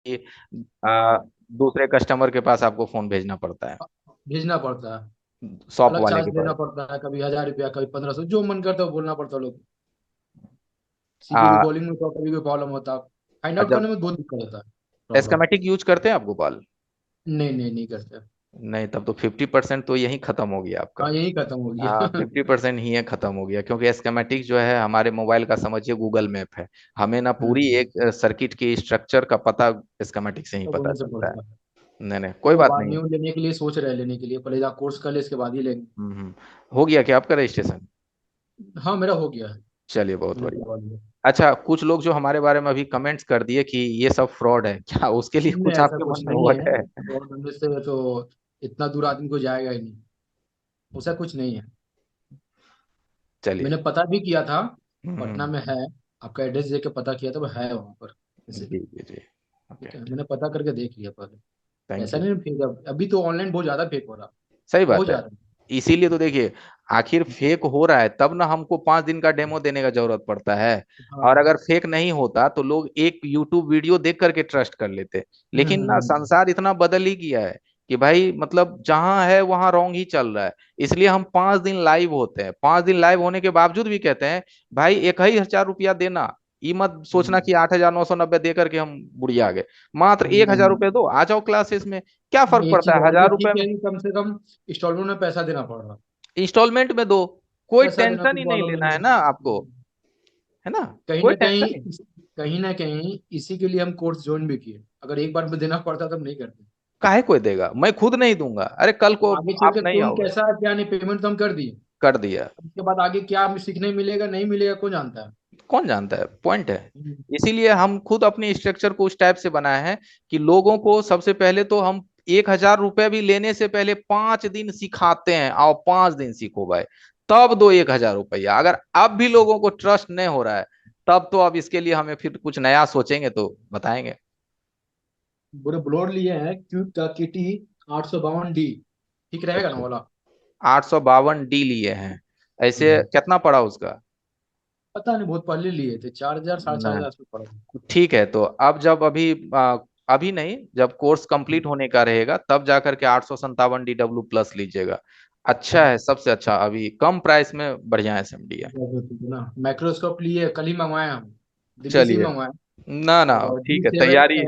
कि आ, दूसरे कस्टमर के पास आपको फोन भेजना पड़ता है, भेजना पड़ता है। शॉप अलग वाले चार्ज के देना पास। पड़ता है, कभी 1,000 रुपया, कभी 1,500, जो मन करता है वो बोलना पड़ता है लोग। सीपीयू की आ, कॉलिंग में तो कभी कोई प्रॉब्लम होता है, फाइंड आउट अच्छा, करने में बहुत दिक्कत होता है, प्रॉब्लम। एस्केमेटिक यूज करते हैं आप गोपाल? नहीं नहीं, नहीं करते। नहीं, तब तो 50% तो यही खत्म हो गया आपका। हाँ, यही खत्म हो हाँ, गया। 50% ही है, खत्म हो गया, क्योंकि एस्केमेटिक जो है हमारे मोबाइल का समझिए गूगल मैप है। हमें ना पूरी हम्म। एक सर्किट की स्ट्रक्चर का पता एस्केमेटिक से ही तो पता वहीं से चलता है। पड़ता है। नहीं नहीं, कोई वो बात बाद नहीं। न्यू लेने के लिए सोच रहे हैं, लेने के लिए पहले कोर्स कर ले, इसके बाद ही लेंगे। हो गया क्या आपका रजिस्ट्रेशन? हाँ, मेरा हो गया है। चलिए, बहुत मैंने बढ़िया। करवा लिया। अच्छा, कुछ लोग जो हमारे बारे में अभी कमेंट्स कर दिए कि ये सब फ्रॉड है, क्या उसके लिए नहीं, कुछ ऐसा आपके कुछ मन में नहीं हुआ है। है? और धंधे से तो इतना दूर आदमी को जाएगा ही नहीं। ऐसा कुछ नहीं है। चलिए। मैंने पता भी किया था, पटना हम्म। में है। आपका एड्रेस दे के पता किया था, वो है वहाँ पर। जैसे, जी जी जी। ओके। ठीक है, मैंने पता करके देख लिया पहले। थैंक ऐसा यू। नहीं फेक, अभी तो ऑनलाइन बहुत ज्यादा फेक हो रहा। सही बहुत बात है। ज्यादा। इसीलिए तो देखिए, आखिर फेक हो रहा है तब ना हमको 5 दिन का डेमो देने का जरूरत पड़ता है। और हाँ। अगर फेक नहीं होता तो लोग एक यूट्यूब वीडियो देख करके ट्रस्ट कर लेते। लेकिन ना, हम्म। संसार इतना बदल ही गया है कि भाई मतलब जहां है वहां रॉन्ग ही चल रहा है। इसलिए हम 5 दिन लाइव होते हैं, 5 दिन लाइव होने के बावजूद भी कहते हैं भाई 1,000 रुपया देना। ये मत सोचना हम्म। कि 8,990 दे करके हम बुढ़िया गए। मात्र एक हजार हम्म। रुपये दो, आ जाओ क्लासेस में। क्या फर्क एक पड़ता चीज है और भी 1,000 रुपये ठीक है में? कि कम से कम इंस्टॉलमेंट में पैसा देना पड़ रहा। इंस्टॉलमेंट में दो, कोई पैसा देना टेंशन कुछ ही नहीं प्रॉब्लम लेना नहीं है है। ना आपको। है ना? कहीं कोई ना टेंशन कहीं नहीं। कहीं ना कहीं इसी के लिए हम कोर्स ज्वाइन भी किए। अगर एक बार में देना पड़ता तब नहीं करते। काहे कोई देगा? मैं खुद नहीं दूंगा, अरे कल तो को आगे चल आप के नहीं कौन आओगे। कैसा क्या नहीं, पेमेंट तो हम कर दिए। कर दिया। उसके बाद आगे क्या सीखने मिलेगा नहीं मिलेगा कौन जानता है। कौन जानता है, पॉइंट है। हम्म। इसीलिए हम खुद अपने स्ट्रक्चर को उस टाइप से बनाए हैं कि लोगों को सबसे पहले तो हम 1,000 रुपये भी लेने से पहले 5 दिन सिखाते हैं, आओ 5 दिन सीखो भाई, तब दो 1,000 रुपया। अगर अब भी लोगों को ट्रस्ट नहीं हो रहा है, तब तो अब इसके लिए हमें फिर कुछ नया सोचेंगे तो बताएंगे। पूरे ब्लोर लिए हैं, क्यूब का KT 852D। ठीक रहेगा ना अच्छा, वाला? 852D लिए हैं? ऐसे हम्म। कितना पड़ा उसका? पता नहीं, बहुत पहले लिए थे, 4,000 4,500 नहीं, पे पड़ा था। ठीक है, तो अब जब अभी नहीं, जब कोर्स कंप्लीट होने का रहेगा तब जाकर के 857 DW+ लीजिएगा। अच्छा है, सबसे अच्छा, अभी कम प्राइस में बढ़िया SMD है। ठीक है ना, माइक्रोस्कोप लिए, कल ही मंगवाए हम। दिल्ली से ही चलिए। मंगवाए। ना ना, और ठीक जी है, सेवन तैयारी,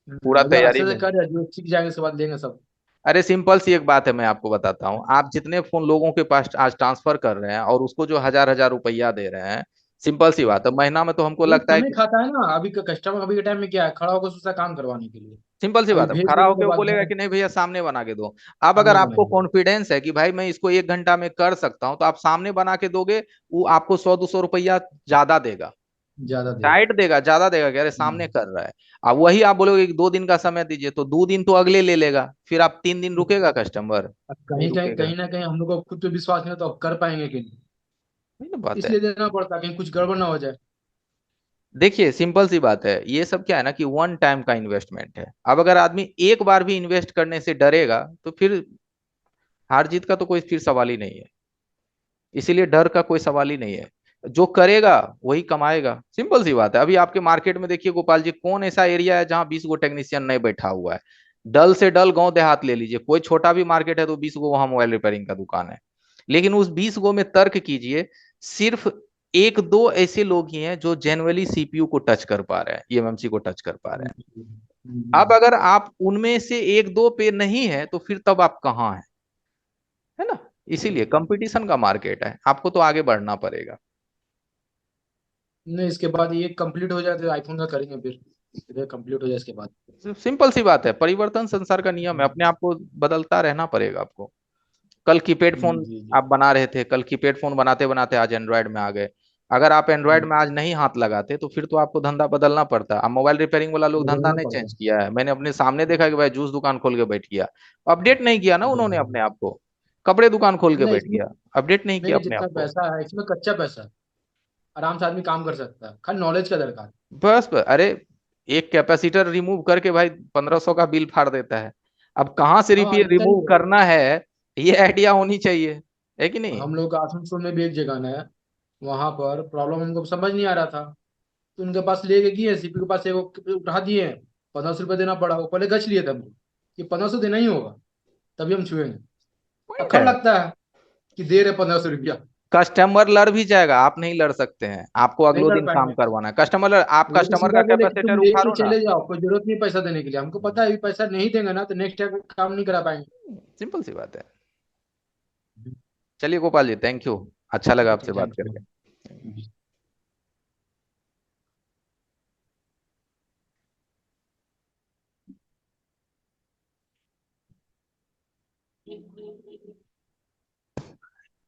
पूरा मतलब तैयारी अच्छे से में। कर, जो सीख जाएंगे उसके बाद लेंगे सब। अरे सिंपल सी एक बात है, मैं आपको बताता हूँ। आप जितने फोन लोगों के पास आज ट्रांसफर कर रहे हैं और उसको जो 1,000 1,000 रुपया दे रहे हैं, सिंपल सी बात है, महीना में तो हमको वो लगता है समय कि, खाता है ना, अभी का कस्टमर अभी के टाइम में क्या है, खड़ा होकर उसका काम करवाने के लिए। सिंपल सी अभी बात है, भेज खड़ा देने के होके वो बाद बोलेगा घर कि नहीं भैया सामने बना के दो। अब अगर सामने आपको बनाएंगे। कॉन्फिडेंस है कि भाई मैं इसको 1 घंटा में कर सकता हूं, तो आप सामने बना के दोगे। वो आपको 100 200 रुपया ज्यादा देगा, ज्यादा देगा। टाइट देगा, ज्यादा देगा कि अरे सामने हम्म। कर रहा है। अब वही आप बोलोगे कि 2 दिन का समय दीजिए, तो 2 दिन तो अगले ले लेगा, फिर आप 3 दिन रुकेगा कस्टमर? अब नहीं कहीं रुकेगा। ना कहीं हम लोग को खुद पे विश्वास नहीं होता, अब कर पाएंगे कि नहीं। वही ना बात है। इसलिए देना पड़ता, कहीं कुछ गड़बड़ ना हो जाए। देखिए, सिंपल सी बात है, ये सब क्या है ना कि वन टाइम का इन्वेस्टमेंट है। अब अगर आदमी एक बार भी इन्वेस्ट करने से डरेगा तो फिर हार जीत का तो कोई फिर सवाल ही नहीं है। इसीलिए डर का कोई सवाल ही नहीं है। जो करेगा वही कमाएगा, सिंपल सी बात है। अभी आपके मार्केट में देखिए गोपाल जी, कौन ऐसा एरिया है जहां 20 गो टेक्नीशियन नहीं बैठा हुआ है? डल से डल गांव देहात ले लीजिए, कोई छोटा भी मार्केट है तो 20 गो वहां मोबाइल रिपेयरिंग का दुकान है। लेकिन उस 20 गो में तर्क कीजिए, सिर्फ एक दो ऐसे लोग ही हैं जो जेनुअली CPU को टच कर पा रहे हैं, EMMC को टच कर पा रहे हैं। अब अगर आप उनमें से एक दो पे नहीं है तो फिर तब आप कहाँ हैं? है ना? इसीलिए कंपटीशन का मार्केट है, आपको तो आगे बढ़ना पड़ेगा। नहीं, इसके बाद ये कंप्लीट हो जाए तो आईफोन का करेंगे फिर। इधर कंप्लीट हो जाए इसके बाद। सिंपल सी बात है, परिवर्तन संसार का नियम है, अपने आप को बदलता रहना पड़ेगा आपको। कल कीपैड फोन जी जी। आप बना रहे थे, कल कीपैड फोन बनाते बनाते आज एंड्रॉयड में आ गए। अगर आप एंड्रॉयड में आज नहीं हाथ लगाते तो फिर तो आपको धंधा बदलना पड़ता। अब मोबाइल रिपेयरिंग वाला लोग धंधा बदलना नहीं पड़ता चेंज किया है, मैंने अपने सामने देखा कि भाई जूस दुकान खोल के बैठ गया। अपडेट नहीं किया ना उन्होंने है। अपने आप को। कपड़े दुकान खोल के नहीं, बैठ इसमें गया, अपडेट नहीं किया नहीं, अपने आप जितना को। पैसा है इसमें कच्चा पैसा है। आराम से आदमी काम कर सकता है, खाली नॉलेज का दरकार है। बस अरे, एक कैपेसिटर रिमूव करके भाई 1,500 का बिल फाड़ देता है। अब कहाँ से हाँ, रिपेयर इतना ही रिमूव है। करना है, ये आइडिया होनी चाहिए, है कि नहीं? हम लोग का आसनसोल में भी एक जगह है, वहां पर प्रॉब्लम हमको समझ नहीं आ रहा था। तो उनके पास लेके गए, CP के पास एक उठा दिए। 1500 रुपये देना पड़ा, वो पहले गच लिए थे हमको कि 1500 देना ही होगा, तभी हम छुएंगे। पॉइंट अक्खर है। लगता है कि दे रहे 1500 रुपया। कस्टमर लड़ भी जाएगा, आप नहीं लड़ सकते हैं, आपको नहीं अगले लड़ दिन काम पाएंगे। करवाना है, कस्टमर आप वो तो कस्टमर सीधा का बोले कि तुम कैपेसिटर लेके उखाड़ो ना। चले जाओ, कोई जरूरत नहीं पैसा देने के लिए, हमको पता है अभी पैसा नहीं देंगे ना तो नेक्स्ट टाइम काम नहीं करा पाएंगे। सिंपल सी बात है। चलिए गोपाल जी, थैंक यू, अच्छा लगा ठीक है, आपसे बात थैंक करके। यू।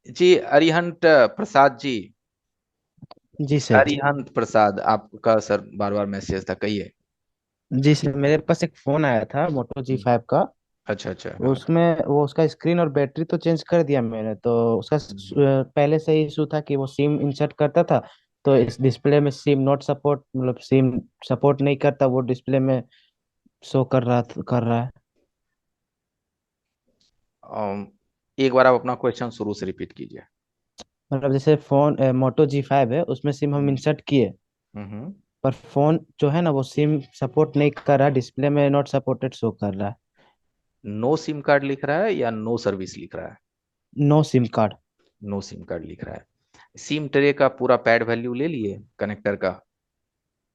जी अरिहंत प्रसाद जी। जी सर। अरिहंत प्रसाद आपका सर बार बार मैसेज था, कहिए। जी सर, मेरे पास एक फोन आया था मोटो G5 का। अच्छा अच्छा, हाँ। उसमें वो उसका स्क्रीन और बैटरी तो चेंज कर दिया मैंने, तो उसका पहले से ही इशू था कि वो सिम इंसर्ट करता था, तो इस डिस्प्ले में सिम नॉट सपोर्ट, मतलब सिम सपोर्ट नहीं करता, वो डिस्प्ले में शो कर रहा है। एक बार आप अपना क्वेश्चन शुरू से रिपीट कीजिए। मतलब जैसे फोन मोटो G5 है, उसमें सिम हम हम्म इंसर्ट किए, हम्म। पर फोन जो है ना वो सिम सपोर्ट नहीं कर रहा, डिस्प्ले में नॉट सपोर्टेड शो कर रहा है। नो सिम कार्ड लिख रहा है या नो सर्विस लिख रहा है? No sim card. No sim card लिख रहा है। सिम ट्रे का पूरा पैड वैल्यू ले लिए कनेक्टर का?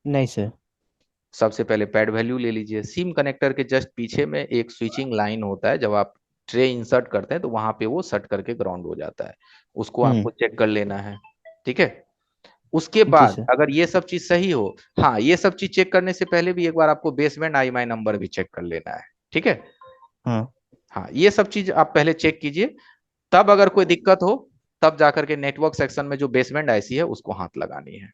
नहीं सर। सबसे पहले पैड वैल्यू ले लीजिए। सिम कनेक्टर के जस्ट पीछे में एक स्विचिंग लाइन होता है, जब आप ट्रे इंसर्ट करते हैं तो वहां पे वो सट करके ग्राउंड हो जाता है, उसको हम्म। आपको चेक कर लेना है। ठीक है। उसके जी बाद सर। अगर ये सब चीज सही हो, हाँ, ये सब चीज चेक करने से पहले भी एक बार आपको बेसबैंड IMI नंबर भी चेक कर लेना है। ठीक है। हाँ। हाँ, ये सब चीज आप पहले चेक कीजिए, तब अगर कोई दिक्कत हो तब जाकर के नेटवर्क सेक्शन में जो बेसबैंड IC है उसको हाथ लगानी है।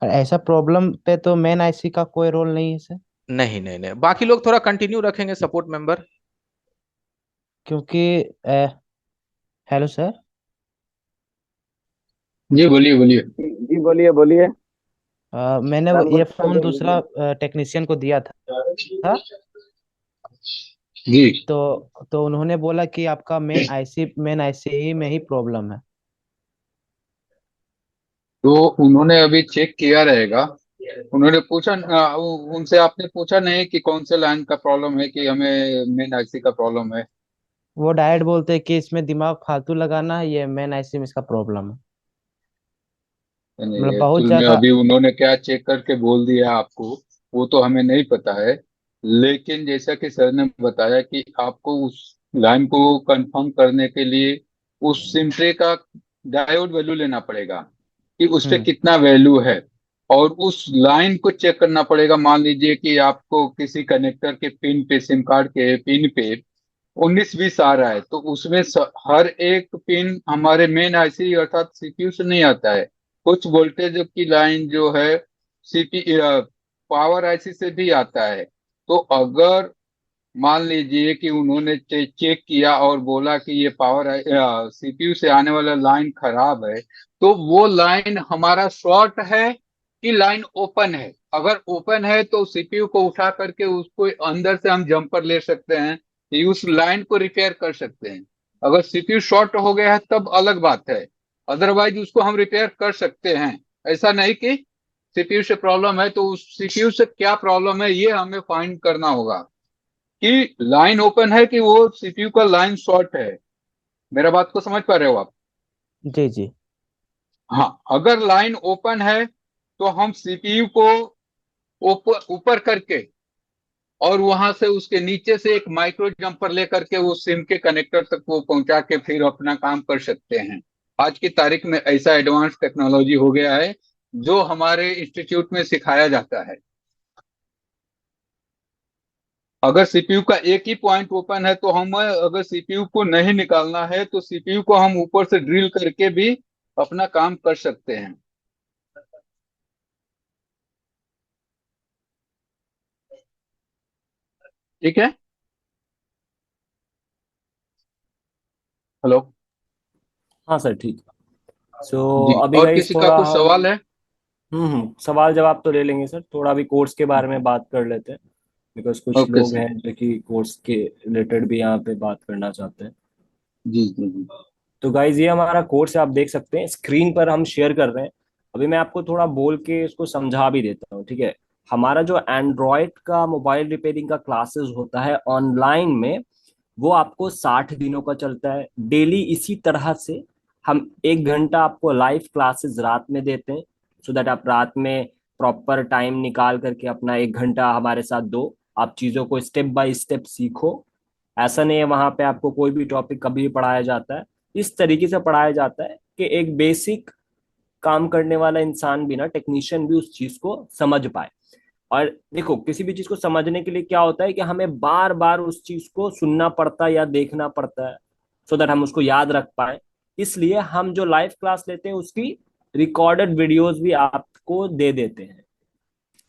और ऐसा प्रॉब्लम पे तो मेन आईसी का कोई रोल नहीं है सर? नहीं नहीं नहीं, बाकी लोग थोड़ा कंटिन्यू रखेंगे सपोर्ट मेंबर। क्योंकि हेलो सर। जी बोलिए बोलिए। जी बोलिए बोलिए। मैंने क्या ये पूछना फोन थे दूसरा मुझे? टेक्नीशियन को दिया था, जी। तो उन्होंने बोला कि आपका मेन आईसी ही में ही प्रॉब्लम है। तो उन्होंने अभी चेक किया रहेगा। उन्होंने पूछा उनसे आपने पूछा नहीं कि कौन से लाइन का प्रॉब्लम है, कि हमें मेन आईसी का प्रॉब्लम है? वो डायरेक्ट बोलते हैं कि इसमें दिमाग फालतू लगाना है, ये मेन आईसी में इसका प्रॉब्लम है। नहीं, मतलब बहुत एक्चुअल में ज्यादा। अभी उन्होंने क्या चेक करके बोल दिया आपको, वो तो हमें नहीं पता है। लेकिन जैसा कि सर ने बताया कि आपको उस लाइन को कंफर्म करने के लिए उस सिमट्री का डायोड वैल्यू लेना पड़ेगा कि उस पे हम्म। कितना वैल्यू है, और उस लाइन को चेक करना पड़ेगा। मान लीजिए कि आपको किसी कनेक्टर के पिन पे, सिम कार्ड के पिन पे 19-20 आ रहा है, तो उसमें हर एक पिन हमारे मेन आईसी अर्थात सीपीयू से नहीं आता है। कुछ वोल्टेज की लाइन जो है सीपी पावर आईसी से भी आता है। तो अगर मान लीजिए कि उन्होंने चेक किया और बोला कि ये पावर सीपीयू से आने वाला लाइन खराब है, तो वो लाइन हमारा शॉर्ट है कि लाइन ओपन है। अगर ओपन है तो सीपीयू को उठा करके उसको अंदर से हम जंपर ले सकते हैं कि उस लाइन को रिपेयर कर सकते हैं। अगर सीपीयू शॉर्ट हो गया है तब अलग बात है, अदरवाइज उसको हम रिपेयर कर सकते हैं। ऐसा नहीं कि सीपीयू से प्रॉब्लम है तो उस सीपीयू से क्या प्रॉब्लम है ये हमें फाइंड करना होगा, कि लाइन ओपन है कि वो सीपीयू का लाइन शॉर्ट है। मेरा बात को समझ पा रहे हो आप? जी जी। हाँ, अगर लाइन ओपन है तो हम सीपीयू को ऊपर ऊपर करके और वहां से उसके नीचे से एक माइक्रो जंपर लेकर के वो सिम के कनेक्टर तक वो पहुंचा के फिर अपना काम कर सकते हैं। आज की तारीख में ऐसा एडवांस टेक्नोलॉजी हो गया है जो हमारे इंस्टीट्यूट में सिखाया जाता है। अगर सीपीयू का एक ही पॉइंट ओपन है तो हम, अगर सीपीयू को नहीं निकालना है तो सीपीयू को हम ऊपर से ड्रिल करके भी अपना काम कर सकते हैं। ठीक है। हेलो। हाँ सर, ठीक है। सो जी, अभी और गाइस किसी का थोड़ा कुछ हम सवाल है? सवाल जवाब तो ले लेंगे सर, थोड़ा अभी कोर्स के बारे में बात कर लेते हैं, बिकॉज कुछ ओके लोग सर। हैं जो कि कोर्स के रिलेटेड भी यहाँ पे बात करना चाहते हैं। जी जी जी। तो गाइज ये हमारा कोर्स है, आप देख सकते हैं स्क्रीन पर हम शेयर कर रहे हैं। अभी मैं आपको थोड़ा बोल के इसको समझा भी देता हूँ, ठीक है। हमारा जो एंड्रॉयड का मोबाइल रिपेयरिंग का क्लासेस होता है ऑनलाइन में, वो आपको 60 दिनों का चलता है डेली। इसी तरह से हम 1 घंटा आपको लाइव क्लासेस रात में देते हैं, सो दैट आप रात में प्रॉपर टाइम निकाल करके अपना 1 घंटा हमारे साथ दो, आप चीज़ों को स्टेप बाय स्टेप सीखो। ऐसा नहीं है वहां पे आपको कोई भी टॉपिक कभी भी पढ़ाया जाता है, इस तरीके से पढ़ाया जाता है कि एक बेसिक काम करने वाला इंसान भी ना, टेक्नीशियन भी उस चीज को समझ पाए। और देखो, किसी भी चीज को समझने के लिए क्या होता है कि हमें बार बार उस चीज को सुनना पड़ता है या देखना पड़ता है, सो दैट हम उसको याद रख पाए। इसलिए हम जो लाइव क्लास लेते हैं उसकी रिकॉर्डेड वीडियोस भी आपको दे देते हैं,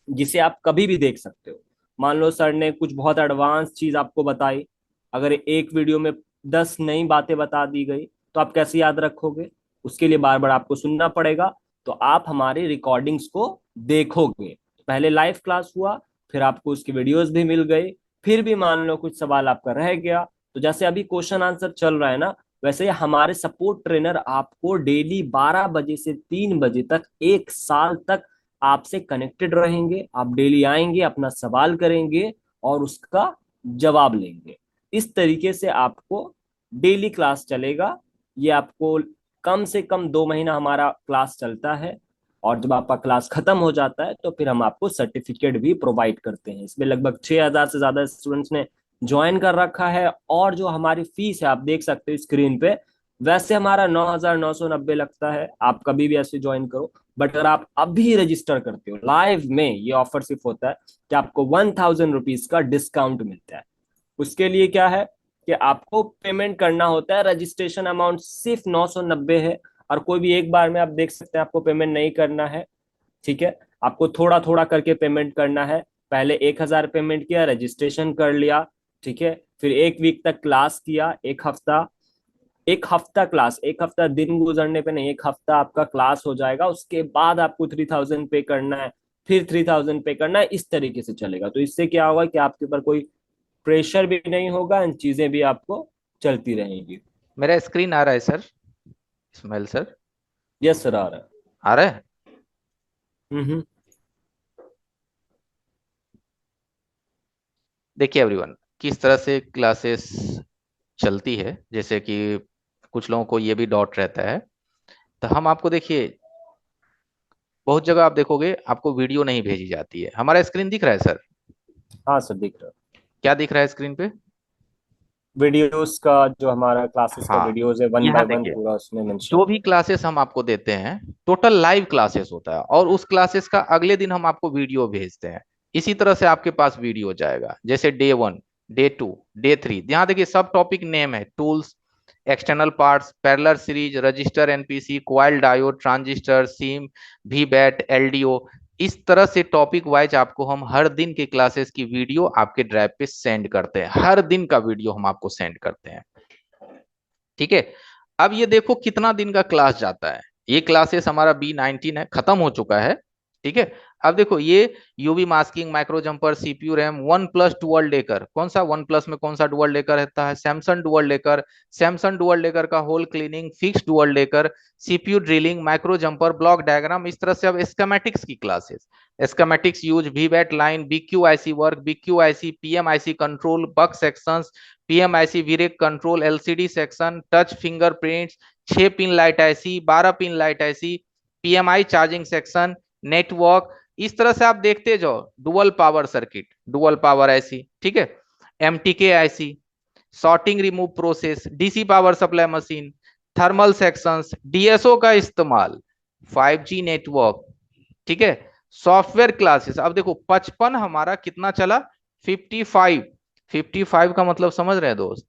जिसे आप कभी भी देख सकते हो। मान लो सर ने कुछ बहुत एडवांस चीज आपको बताई, अगर एक वीडियो में 10 नई बातें बता दी गई, तो आप कैसे याद रखोगे? उसके लिए बार बार आपको सुनना पड़ेगा। तो आप हमारी रिकॉर्डिंग्स को देखोगे, पहले लाइव क्लास हुआ, फिर आपको उसकी वीडियोस भी मिल गई। फिर भी मान लो कुछ सवाल आपका रह गया, तो जैसे अभी क्वेश्चन आंसर चल रहा है ना, वैसे ही हमारे सपोर्ट ट्रेनर आपको डेली 12 बजे से 3 बजे तक 1 साल तक आपसे कनेक्टेड रहेंगे। आप डेली आएंगे, अपना सवाल करेंगे और उसका जवाब लेंगे। इस तरीके से आपको डेली क्लास चलेगा। ये आपको कम से कम 2 महीना हमारा क्लास चलता है, और जब आपका क्लास खत्म हो जाता है तो फिर हम आपको सर्टिफिकेट भी प्रोवाइड करते हैं। इसमें लगभग 6,000 से ज्यादा स्टूडेंट्स ने ज्वाइन कर रखा है। और जो हमारी फीस है आप देख सकते हो स्क्रीन पे, वैसे हमारा 9,990 लगता है। आप कभी भी ऐसे ज्वाइन करो, बट अगर आप अभी रजिस्टर करते हो लाइव में, ये ऑफर सिर्फ होता है कि आपको 1,000 रुपीज का डिस्काउंट मिलता है। उसके लिए क्या है कि आपको पेमेंट करना होता है। रजिस्ट्रेशन अमाउंट सिर्फ 990 है, और कोई भी एक बार में आप देख सकते हैं आपको पेमेंट नहीं करना है। ठीक है, आपको थोड़ा थोड़ा करके पेमेंट करना है। पहले 1,000 पेमेंट किया, रजिस्ट्रेशन कर लिया, ठीक है, फिर 1 वीक तक क्लास किया, 1 हफ्ता। 1 हफ्ता क्लास, 1 हफ्ता दिन गुजरने पे नहीं, 1 हफ्ता आपका क्लास हो जाएगा। उसके बाद आपको 3,000 पे करना है, फिर 3,000 पे करना है। इस तरीके से चलेगा। तो इससे क्या होगा कि आपके ऊपर कोई प्रेशर भी नहीं होगा, इन चीजें भी आपको चलती रहेंगी। मेरा स्क्रीन आ रहा है sir, Ismail sir? Yes sir, आ रहा है। आ रहा है। हम्म। देखिए एवरीवन, किस तरह से क्लासेस चलती है, जैसे कि कुछ लोगों को ये भी डाउट रहता है। तो हम आपको देखिए, बहुत जगह आप देखोगे आपको वीडियो नहीं भेजी जाती है। हमारा स्क्रीन दिख रहा है सर? हाँ सर, दिख रहा है। क्या दिख रहा है स्क्रीन पे? वीडियोस का, जो हमारा क्लासेस का हाँ, वीडियोस है, वन यहाँ बाय वन देखिए, पूरा उसमें मेंशन जो है। भी क्लासेस हम आपको देते हैं टोटल लाइव क्लासेस होता है, और उस क्लासेस का अगले दिन हम आपको वीडियो भेजते हैं। इसी तरह से आपके पास वीडियो जाएगा, जैसे डे 1, डे 2, डे 3। यहाँ देखिए सब टॉपिक नेम है: tools, external parts, parallel series, register, NPC, coil diode, transistor, SIM, we bat, LDO. इस तरह से टॉपिक वाइज आपको हम हर दिन के क्लासेस की वीडियो आपके ड्राइव पे सेंड करते हैं। हर दिन का वीडियो हम आपको सेंड करते हैं, ठीक है। अब ये देखो कितना दिन का क्लास जाता है। ये क्लासेस हमारा B19 है, खत्म हो चुका है, ठीक है। अब देखो ये UV masking, micro jumper, CPU RAM, one plus dual decker. कौन सा वन प्लस में कौन सा डुअल डेकर रहता है? Samsung dual decker. Samsung dual decker का hole cleaning, fix dual decker, CPU drilling, micro jumper, block diagram. इस तरह से अब स्केमेटिक्स की classes, schematics use, VBAT line, BQIC work, BQIC, PMIC control, buck sections, PMIC VREG control, LCD section, touch fingerprints, 6 pin light IC, 12 pin light IC, PMI charging section, network. इस तरह से आप देखते जाओ। Dual power circuit, dual power IC, ठीक है, MTK IC, sorting remove process, DC power supply machine, thermal sections, DSO का इस्तेमाल, 5G नेटवर्क, ठीक है, सॉफ्टवेयर क्लासेस। अब देखो 55 हमारा कितना चला? 55। 55 का मतलब समझ रहे हैं दोस्त?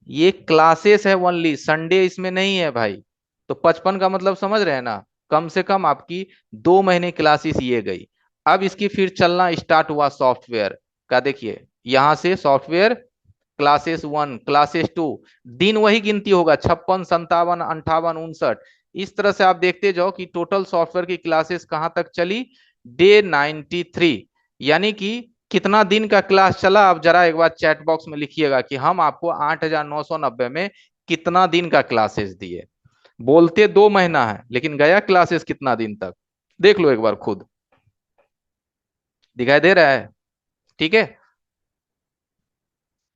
ये क्लासेस है ओनली, संडे इसमें नहीं है भाई। तो 55 का मतलब समझ रहे हैं ना? कम से कम आपकी 2 महीने क्लासेस ये गई। अब इसकी फिर चलना स्टार्ट हुआ सॉफ्टवेयर का। देखिए यहां से सॉफ्टवेयर क्लासेस 1, क्लासेस 2, दिन वही गिनती होगा, 56, 57, 58, 59। इस तरह से आप देखते जाओ कि टोटल सॉफ्टवेयर की क्लासेस कहां तक चली? डे 93। यानी कि कितना दिन का क्लास चला? आप जरा एक बार चैट बॉक्स में लिखिएगा कि हम आपको 8,990 में कितना दिन का क्लासेस दिए। बोलते 2 महीना है, लेकिन गया क्लासेस कितना दिन तक? देख लो एक बार खुद। दिखाई दे रहा है? ठीक है,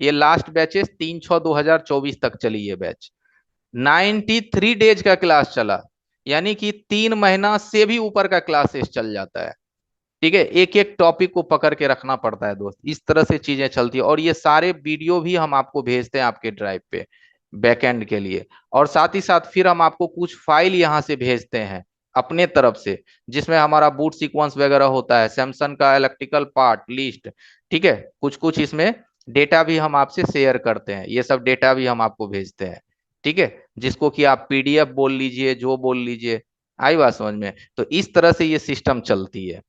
ये लास्ट बैचेस 3/6/2024 तक चली ये बैच। 93 डेज का क्लास चला, यानी कि 3 महीना से भी ऊपर का क्लासेस चल जाता है। ठीक है, एक एक टॉपिक को पकड़ के रखना पड़ता है दोस्त, इस तरह से चीजें चलती है। और ये सारे वीडियो भी हम आपको भेजते हैं आपके ड्राइव पे बैकएंड के लिए। और साथ ही साथ फिर हम आपको कुछ फाइल यहाँ से भेजते हैं अपने तरफ से, जिसमें हमारा बूट सीक्वेंस वगैरह होता है, सैमसंग का इलेक्ट्रिकल पार्ट लिस्ट। ठीक है, कुछ कुछ इसमें डेटा भी हम आपसे शेयर करते हैं, ये सब डेटा भी हम आपको भेजते हैं। ठीक है, जिसको कि आप पीडीएफ बोल लीजिए, जो बोल लीजिए। आई बात समझ में? तो इस तरह से ये सिस्टम चलती है।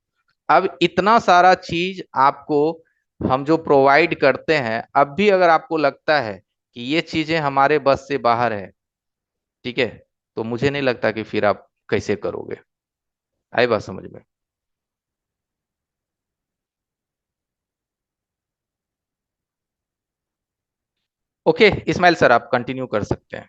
अब इतना सारा चीज आपको हम जो प्रोवाइड करते हैं, अब भी अगर आपको लगता है कि ये चीजें हमारे बस से बाहर है, ठीक है, तो मुझे नहीं लगता कि फिर आप कैसे करोगे। आई बात समझ में? ओके इस्माइल सर, आप कंटिन्यू कर सकते हैं।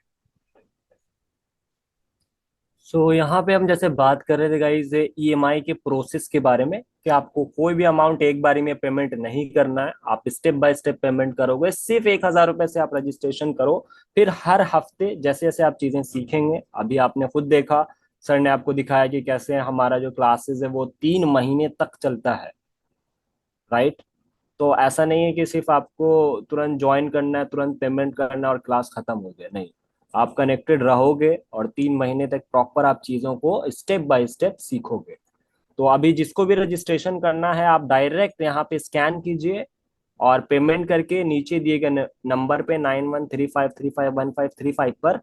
सो यहाँ पे हम जैसे बात कर रहे थे गाइज ईएमआई के प्रोसेस के बारे में, कि आपको कोई भी अमाउंट एक बारी में पेमेंट नहीं करना है, आप स्टेप बाय स्टेप पेमेंट करोगे। सिर्फ 1,000 रुपए से आप रजिस्ट्रेशन करो। फिर हर हफ्ते जैसे जैसे आप चीजें सीखेंगे, अभी आपने खुद देखा, सर ने आपको दिखाया कि कैसे हमारा जो क्लासेस है वो 3 महीने तक चलता है, राइट। तो ऐसा नहीं है कि सिर्फ आपको तुरंत ज्वाइन करना है, तुरंत पेमेंट करना है और क्लास खत्म हो गया, नहीं। आप कनेक्टेड रहोगे और 3 महीने तक प्रॉपर आप चीजों को स्टेप बाय स्टेप सीखोगे। तो अभी जिसको भी रजिस्ट्रेशन करना है, आप डायरेक्ट यहाँ पे स्कैन कीजिए और पेमेंट करके नीचे दिए गए नंबर पे 9135351535 पर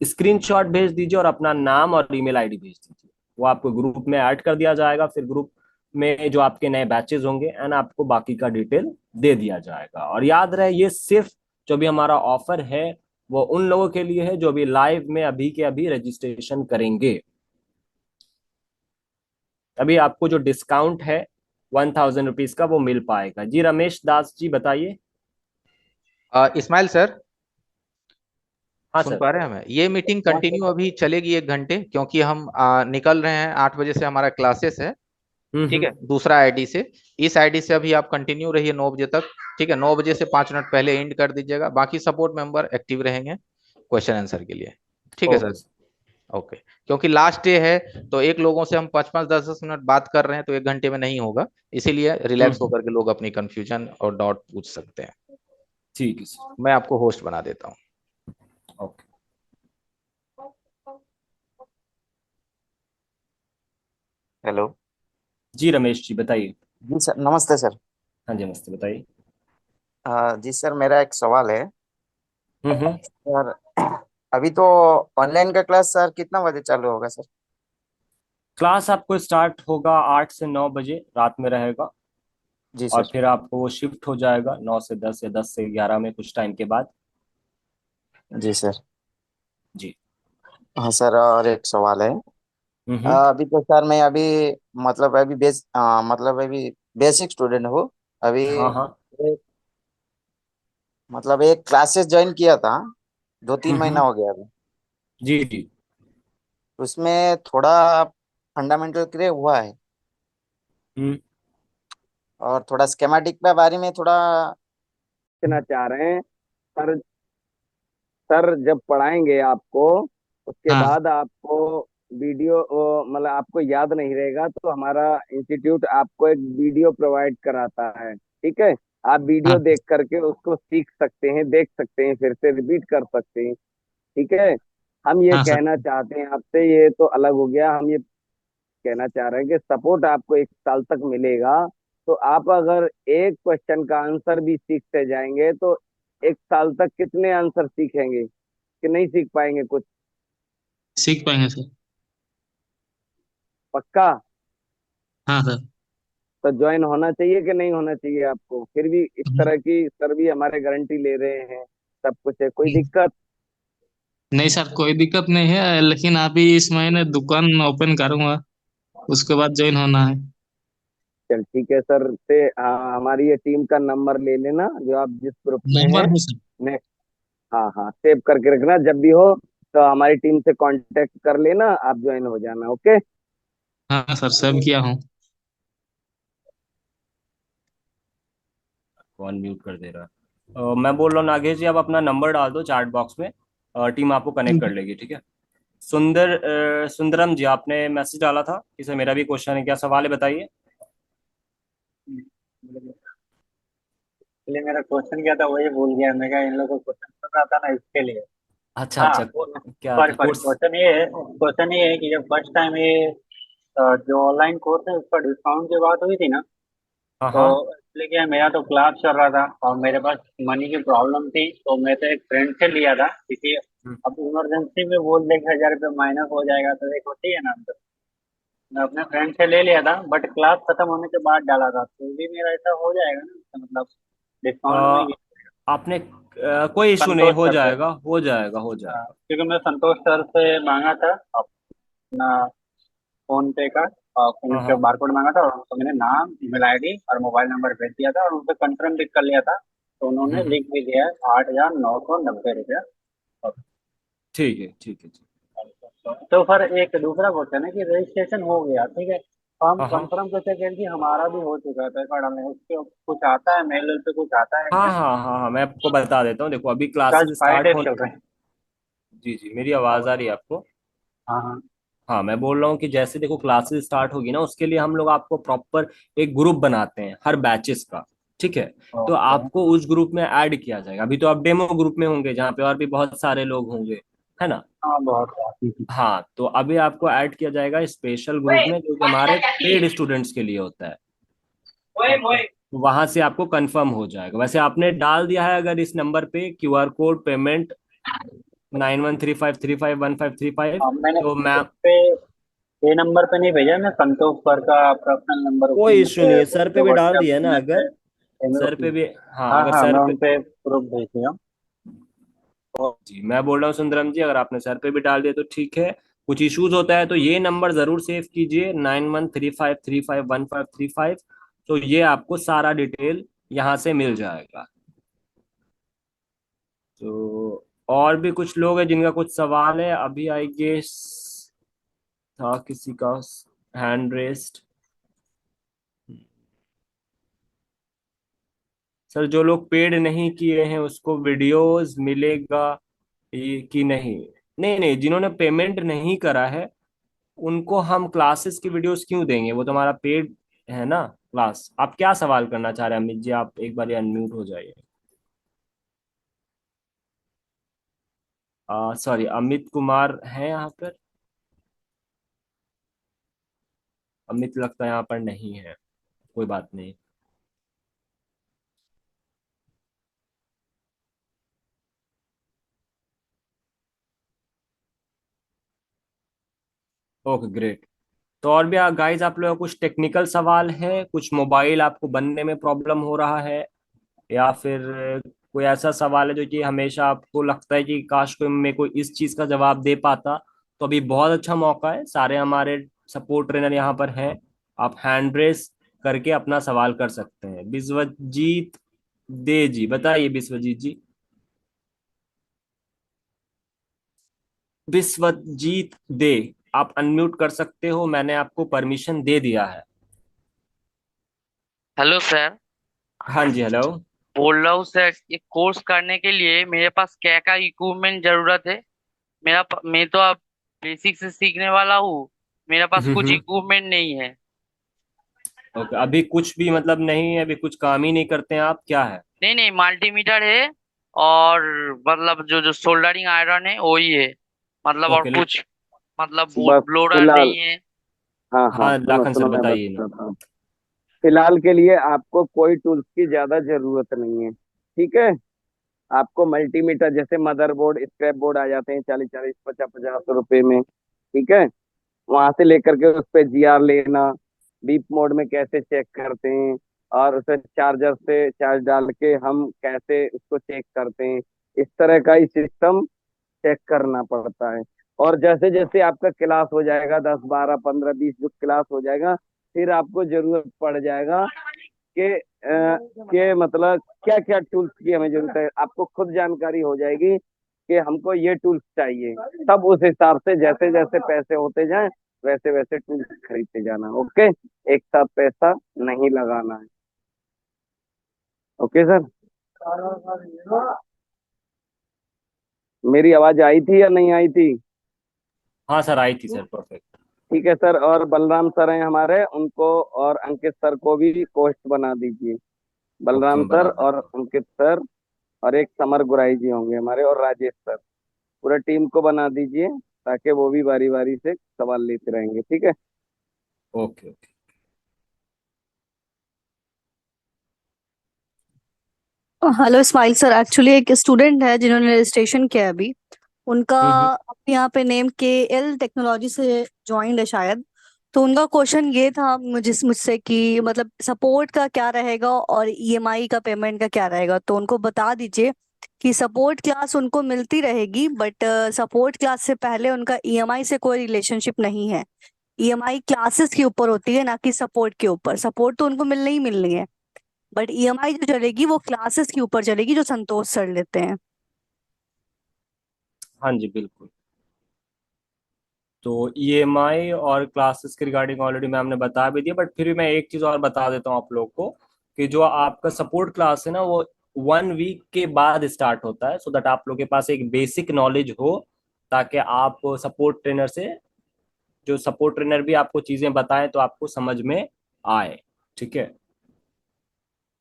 स्क्रीनशॉट भेज दीजिए और अपना नाम और ईमेल आईडी भेज दीजिए। वो आपको ग्रुप में ऐड कर दिया जाएगा। फिर ग्रुप में जो आपके नए बैचेस होंगे एंड आपको बाकी का डिटेल दे दिया जाएगा। और याद रहे, ये सिर्फ जो भी हमारा ऑफर है वो उन लोगों के लिए है जो भी लाइव में अभी के अभी रजिस्ट्रेशन करेंगे। अभी आपको जो डिस्काउंट है 1,000 रुपीज का वो मिल पाएगा। जी रमेश दास जी बताइए। इस्माइल सर, हाँ सुन सर। पा रहे हैं? हमें ये मीटिंग कंटिन्यू अभी चलेगी 1 घंटे, क्योंकि हम निकल रहे हैं 8 बजे से, हमारा क्लासेस है। ठीक हम्म। है, दूसरा आईडी से। इस आईडी से अभी आप कंटिन्यू रहिए 9 बजे तक। ठीक है, 9 बजे से 5 मिनट पहले एंड कर दीजिएगा, बाकी सपोर्ट मेंबर एक्टिव रहेंगे क्वेश्चन आंसर के लिए। ठीक है ओके सर? ओके, क्योंकि लास्ट डे है, तो एक लोगों से हम 5-5 10-10 मिनट बात कर रहे हैं, तो 1 घंटे में नहीं होगा। इसीलिए रिलैक्स हम्म। होकर के लोग अपनी कंफ्यूजन और डाउट पूछ सकते हैं। ठीक है सर। मैं आपको होस्ट बना देता हूँ। ओके। हेलो। जी रमेश जी बताइए। जी सर, नमस्ते सर। हाँ जी नमस्ते बताइए। जी सर, मेरा एक सवाल है हम्म। सर। अभी तो ऑनलाइन का क्लास सर कितना बजे चालू होगा सर? क्लास आपको स्टार्ट होगा 8 से 9 बजे रात में रहेगा। जी और सर। फिर आपको वो शिफ्ट हो जाएगा 9 से 10 या 10 से 11 में कुछ टाइम के बाद। जी सर। जी। हाँ सर, और एक सवाल है। हम्म। अभी तो सर मैं अभी मतलब अभी बेसिक स्टूडेंट हूँ अभी। हाँ हाँ। मतलब एक क्लासेस ज्वाइन किया था, 2-3 महीना हम्म। हो गया अभी। जी जी। उसमें थोड़ा फंडामेंटल क्लियर हुआ है, हम्म। और थोड़ा स्केमेटिक के बारे में थोड़ा कहना चाह रहे हैं सर। सर जब पढ़ाएंगे आपको, उसके हाँ बाद आपको वीडियो मतलब आपको याद नहीं रहेगा, तो हमारा इंस्टीट्यूट आपको एक वीडियो प्रोवाइड कराता है। ठीक है, आप वीडियो हाँ देख करके उसको सीख सकते हैं, देख सकते हैं, फिर से रिपीट कर सकते हैं। ठीक है। हम ये हाँ सर। कहना चाहते हैं आपसे, ये तो अलग हो गया, हम ये कहना चाह रहे हैं कि सपोर्ट आपको 1 साल तक मिलेगा। तो आप अगर एक क्वेश्चन का आंसर भी सीखते जाएंगे तो 1 साल तक कितने आंसर सीखेंगे कि नहीं सीख पाएंगे कुछ? सीख पाएंगे सर। पक्का? हाँ सर। तो ज्वाइन होना चाहिए कि नहीं होना चाहिए आपको? फिर भी इस तरह की सर भी हमारे गारंटी ले रहे हैं, सब कुछ है, कोई दिक्कत? नहीं सर, कोई दिक्कत नहीं है, लेकिन अभी इस महीने दुकान ओपन करूंगा, उसके बाद ज्वाइन होना है। चल ठीक है सर से, हमारी ये टीम का नंबर ले लेना जो आप जिस ग्रुप में हैं। नंबर है सर। ने हाँ हाँ, सेव करके रखना, जब भी हो तो हमारी टीम से कांटेक्ट कर लेना, आप ज्वाइन हो जाना। ओके। हाँ सर, सब किया हूँ। को अनम्यूट कर दे रहा है। मैं बोल रहा हूँ नागेश जी, आप अपना नंबर डाल दो चैट बॉक्स में, टीम आपको कनेक्ट कर लेगी, ठीक है। सुंदरम जी, आपने मैसेज डाला था, इसे मेरा भी क्वेश्चन है, क्या सवाल है बताइए। इसलिए मेरा क्वेश्चन क्या था वही भूल गया, मैं क्या इन लोगों को क्वेश्चन पता था ना इसके लिए। अच्छा हाँ, अच्छा, क्या सॉरी था सॉरी, कोर्स? क्वेश्चन ये है कि जब फर्स्ट टाइम ये जो ऑनलाइन कोर्स है उसका डिस्काउंट की बात हुई थी ना, हाँ तो हाँ। इसलिए क्या मेरा तो क्लास चल रहा था और मेरे पास मनी की प्रॉब्लम थी, तो मैं तो एक फ्रेंड से लिया था, क्योंकि हम्म। अब इमरजेंसी में बोल दे कि 1,000 रुपये माइनस हो जाएगा तो एक होती है ना, तो मैं अपने फ्रेंड से ले लिया था, बट क्लास खत्म होने के बाद डाला था, तो भी मेरा ऐसा हो जाएगा ना, तो मतलब डिस्काउंट में अ, आपने कोई इशू नहीं, संतोष हो सर से। जाएगा हो जाएगा हो हाँ, जाएगा। क्योंकि मैं संतोष सर से मांगा था अपना फोन पे का, और हाँ उनके हाँ। बारकोड मांगा था, और उनको मैंने नाम, ईमेल आईडी और मोबाइल नंबर भेज दिया था, और उनसे कंफर्म भी कर लिया था, तो उन्होंने हम्म। लिख भी दिया है 8,990 रुपया। ठीक है ठीक है जी। तो फिर एक दूसरा क्वेश्चन है कि रजिस्ट्रेशन हो गया, ठीक है, तो हम हाँ हाँ कंफर्म कैसे करें कि हमारा भी हो चुका है पैसा डालने, उसके कुछ आता है मेल पे, कुछ आता है हाँ क्या? हाँ हाँ हाँ, मैं आपको बता देता हूँ, देखो अभी उसका आज क्लासेस 5 स्टार्ट डेज हो। चल रहे हैं। जी जी, मेरी आवाज़ आ रही है आपको? हाँ हाँ। हाँ, मैं बोल रहा हूँ कि जैसे देखो क्लासेस स्टार्ट होगी ना, उसके लिए हम लोग आपको प्रॉपर एक ग्रुप बनाते हैं हर बैचेस का, ठीक है। तो ओके। आपको उस ग्रुप में ऐड किया जाएगा, अभी तो आप डेमो ग्रुप में होंगे जहाँ पे और भी बहुत सारे लोग होंगे, है ना। हाँ, बहुत। हाँ, तो अभी आपको ऐड किया जाएगा स्पेशल ग्रुप में, जो कि हमारे पेड स्टूडेंट्स के लिए होता है। वहां से आपको कंफर्म हो जाएगा। वैसे आपने डाल दिया है अगर इस नंबर पे क्यूआर कोड पेमेंट 9135351535, मैंने तो मैं, इस पे ये नंबर पे नहीं भेजा, मैं संतोष सर का पर्सनल नंबर कोई उसी इश्यू पे नहीं है, सर पे जो भी डाल व्हाट्सएप दिया ना में से अगर, सर पे भी, हाँ हाँ अगर हाँ, सर मैं पे। उन पे प्रूफ भेज दिया हूँ। जी, मैं बोल रहा हूँ सुंदरम जी, अगर आपने सर पे भी डाल दिया तो ठीक है। कुछ इश्यूज होता है तो ये नंबर जरूर सेव कीजिए, 9135351535। तो ये आपको सारा डिटेल यहाँ से मिल जाएगा। तो और भी कुछ लोग हैं जिनका कुछ सवाल है अभी, आई गेस था किसी का हैंड रेस्ट। सर, जो लोग पेड नहीं किए हैं उसको वीडियोस मिलेगा कि नहीं? नहीं नहीं, जिन्होंने पेमेंट नहीं करा है उनको हम क्लासेस की वीडियोस क्यों देंगे, वो तो हमारा पेड है ना क्लास। आप क्या सवाल करना चाह रहे हैं अमित जी? आप एक बार अनम्यूट हो जाइए। सॉरी, अमित कुमार है यहाँ पर? अमित लगता है यहाँ पर नहीं है, कोई बात नहीं। Okay great. तो और भी गाइस, आप लोगों का कुछ टेक्निकल सवाल है, कुछ मोबाइल आपको बनने में प्रॉब्लम हो रहा है, या फिर कोई ऐसा सवाल है जो कि हमेशा आपको लगता है कि काश कोई मेरे को इस चीज का जवाब दे पाता? तो अभी बहुत अच्छा मौका है, सारे हमारे सपोर्ट ट्रेनर यहाँ पर हैं। आप हैंड रेस करके अपना सवाल कर सकते हैं। विश्वजीत दे जी, बताइए विश्वजीत जी। विश्वजीत दे, आप अनम्यूट कर सकते हो, मैंने आपको परमिशन दे दिया है। Hello sir. हाँ जी, हेलो। बोल रहा हूँ सर, ये कोर्स करने के लिए मेरे पास क्या क्या इक्विपमेंट जरूरत है? मैं तो अब बेसिक से सीखने वाला हूँ, मेरे पास कुछ हम्म। इक्विपमेंट नहीं है। ओके, अभी कुछ भी मतलब नहीं है, अभी कुछ काम ही नहीं करते हैं आप, क्या है? नहीं नहीं, मल्टीमीटर है, और मतलब जो जो सोल्डरिंग आयरन है वही है, मतलब और ओके। कुछ, मतलब बस ब्लोअर फिलहाल, नहीं है। हाँ हाँ, हाँ सुनो लाखन सर, सुनो, मैं बताइए ना। बताता हूँ। फिलहाल के लिए आपको कोई टूल्स की ज्यादा जरूरत नहीं है, ठीक है। आपको मल्टीमीटर जैसे मदरबोर्ड, स्क्रैप बोर्ड आ जाते हैं 40-40, 50-50 रुपए में, ठीक है। वहां से लेकर के उस पे जीआर लेना, बीप मोड में कैसे चेक करते हैं, और उसे चार्जर से चार्ज डाल के हम कैसे उसको चेक करते हैं, इस तरह का ही सिस्टम चेक करना पड़ता है। और जैसे जैसे आपका क्लास हो जाएगा, 10, 12, 15, 20 जो क्लास हो जाएगा, फिर आपको जरूरत पड़ जाएगा कि मतलब क्या क्या टूल्स की हमें जरूरत है, आपको खुद जानकारी हो जाएगी कि हमको ये टूल्स चाहिए। तब उस हिसाब से जैसे जैसे पैसे होते जाएं, वैसे वैसे टूल्स खरीदते जाना, ओके। एक साथ पैसा नहीं लगाना है। ओके सर, मेरी आवाज आई थी या नहीं आई थी? हाँ सर, आई थी सर, परफेक्ट। ठीक है सर, और बलराम सर हैं हमारे, उनको और अंकित सर को भी होस्ट बना दीजिए। ओके, बलराम मैं सर बना और देता अंकित सर, और एक समर गुराई जी होंगे हमारे, और राजेश सर। पूरा टीम को बना दीजिए ताकि वो भी बारी बारी से सवाल लेते रहेंगे, ठीक है? हूँ। Okay okay. Hello Ismail sir, actually एक स्टूडेंट है जिन्होंने रजिस्ट्रेशन किया है अभी। उनका हम्म। अपने यहाँ पे नेम के एल टेक्नोलॉजी से ज्वाइंड है शायद। तो उनका क्वेश्चन ये था मुझसे कि मतलब सपोर्ट का क्या रहेगा और ईएमआई का पेमेंट का क्या रहेगा। तो उनको बता दीजिए कि सपोर्ट क्लास उनको मिलती रहेगी, बट सपोर्ट क्लास से पहले उनका ईएमआई से कोई रिलेशनशिप नहीं है। ईएमआई क्लासेस के ऊपर होती है, ना कि सपोर्ट के ऊपर। सपोर्ट तो उनको मिलनी ही मिलनी है, बट ईएमआई जो चलेगी वो क्लासेस के ऊपर चलेगी जो संतोष सर लेते हैं। हाँ जी, बिल्कुल। तो ईएमआई और क्लासेस के रिगार्डिंग ऑलरेडी मैम ने बता भी दिया, बट फिर भी मैं एक चीज और बता देता हूँ आप लोग को कि जो आपका सपोर्ट क्लास है ना, वो 1 वीक के बाद स्टार्ट होता है, सो दैट आप लोग के पास एक बेसिक नॉलेज हो, ताकि आप सपोर्ट ट्रेनर से, जो सपोर्ट ट्रेनर भी आपको चीजें बताएं तो आपको समझ में आए। ठीक है।